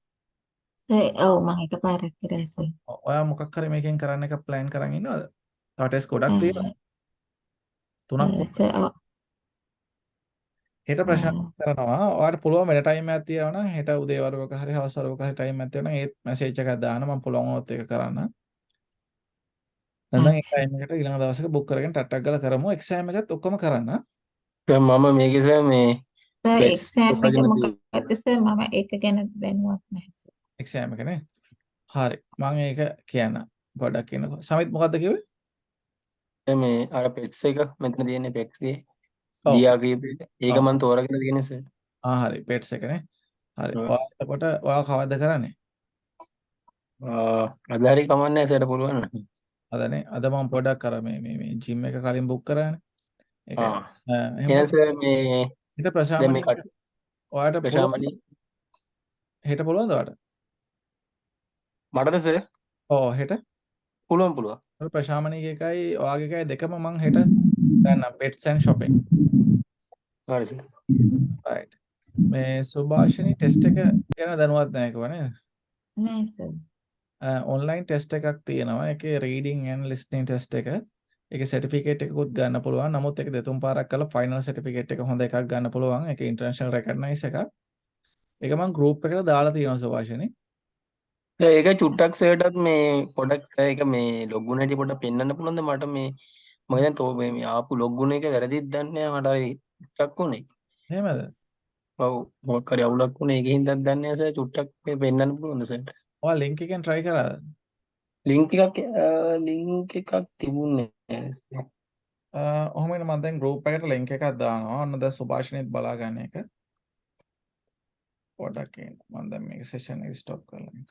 ඔව් මම එකපාරක් කරා සර්. ඔයා මොකක් හරි මේකෙන් කරන්න එක ප්ලෑන් කරන් ඉන්නවද? තව ටෙස්ට් ගොඩක් තියෙනවා. 3ක් සර් හෙට ප්‍රශ්න කරනවා. ඔයාලට පුළුවන් වෙන ටයිම් එකක් තියෙනවා නම් හෙට උදේ වරුවක හරි හවස වරුවක හරි ටයිම් එකක් තියෙනවා නම් ඒත් මැසේජ් එකක් දාන්න මම පුළුවන් වුණොත් ඒක කරන්න. නැත්නම් ඒ සර්. ටයිම් එකට ඊළඟ දවසක බුක් කරගෙන ටක් ගාලා කරමු. එක්සෑම් එකත් ඔක්කොම කරන්න. දැන් මම මේකේ සර් මේ සර් වෙබ්ස් එක්සෑම් එක හොයාගෙන මොකක්ද සර්? මම ඒක ගැන දැනුවත් නැහැ සර්. එක්සෑම් එක නේ. හරි. මම ඒක කියන්නම්. පොඩ්ඩක් කියන්නකෝ. සමිත් මොකද්ද කිව්වේ? මේ අර පෙට්ස් එක මෙතන තියෙන පෙට්ස් එකේ ඔව්. ජියා කියපු එක. ඒක ඔව්. මම තෝරගෙන තියෙන්නේ සර්. හරි. පෙට්ස් එක නේ. හරි. ඔව්. ඔයා එතකොට ඔයා කවද්ද කරන්නේ? අද හරි කමන්නේ සර්ට පුළුවන් නම්. අදනේ. අද මම පොඩ්ඩක් අර මේ ජිම් එක කලින් බුක් කරානේ. ඒක එහෙම එහෙනම් කරා. සර් මේ හෙට දැන් ප්‍රශාමණී මේ කට ඔයාට පුළුවන්ද? ප්‍රශාමණී හෙට පුළුවන්ද ඔයාට? මටද සර්? ඔව් හෙට. පුළුවන්. ප්‍රශාමණීගේ එකයි ඔයාගේ එකයි දෙකම මං හෙට ගන්නම් pets and shopping. හරි සර්. right. මේ සුභාෂිනී ටෙස්ට් එක ගැන දැනුවත් නැහැ කිව්වා නේද? නෑ සර්. ඔන්ලයින් ටෙස්ට් එකක් තියෙනවා. ඒකේ reading and listening ටෙස්ට් එක. ඒකේ සර්ටිෆිකේට් එකකුත් ගන්න පුළුවන්. නමුත් ඒක දෙතුන් පාරක් කරලා ෆයිනල් සර්ටිෆිකේට් එක හොඳ එකක් ගන්න පුළුවන්. ඒක ඉන්ටර්නැෂනල් රෙකග්නයිස් එකක්. ඒක මං ගෲප් එකට දාලා තියෙනවා සුභාෂිනී. ඒක චුට්ටක් සර්ටත් මේ පොඩක් ඒක මේ ලොග්ගුන හැටි පොඩ්ඩක් පෙන්වන්න පුළුවන්ද මට මේ මම දැන් තෝ මේ ආපු ලොග්ගුන එක වැරදිද දන්නේ නැහැ මට හරි චුට්ටක් උනේ. එහෙමද? ඔව් මොකක් හරි අවුලක් වුණේ ඒකෙන් හින්දාද දන්නේ නැහැ සර් චුට්ටක් මේ පෙන්වන්න පුළුවන්ද සර්ට? ඔයා ලින්ක් එකෙන් try කරාද? ලින්ක් එකක් තිබුණේ නැහැ සර්. ඔහොම මම දැන් group එකට link එකක් දානවා. ඔන්න දැන් සුභාෂිනීත් බලා ගන්න එක. පොඩ්ඩක් ඉන්න. මම දැන් මේක session එක stop කරලා ඉන්න.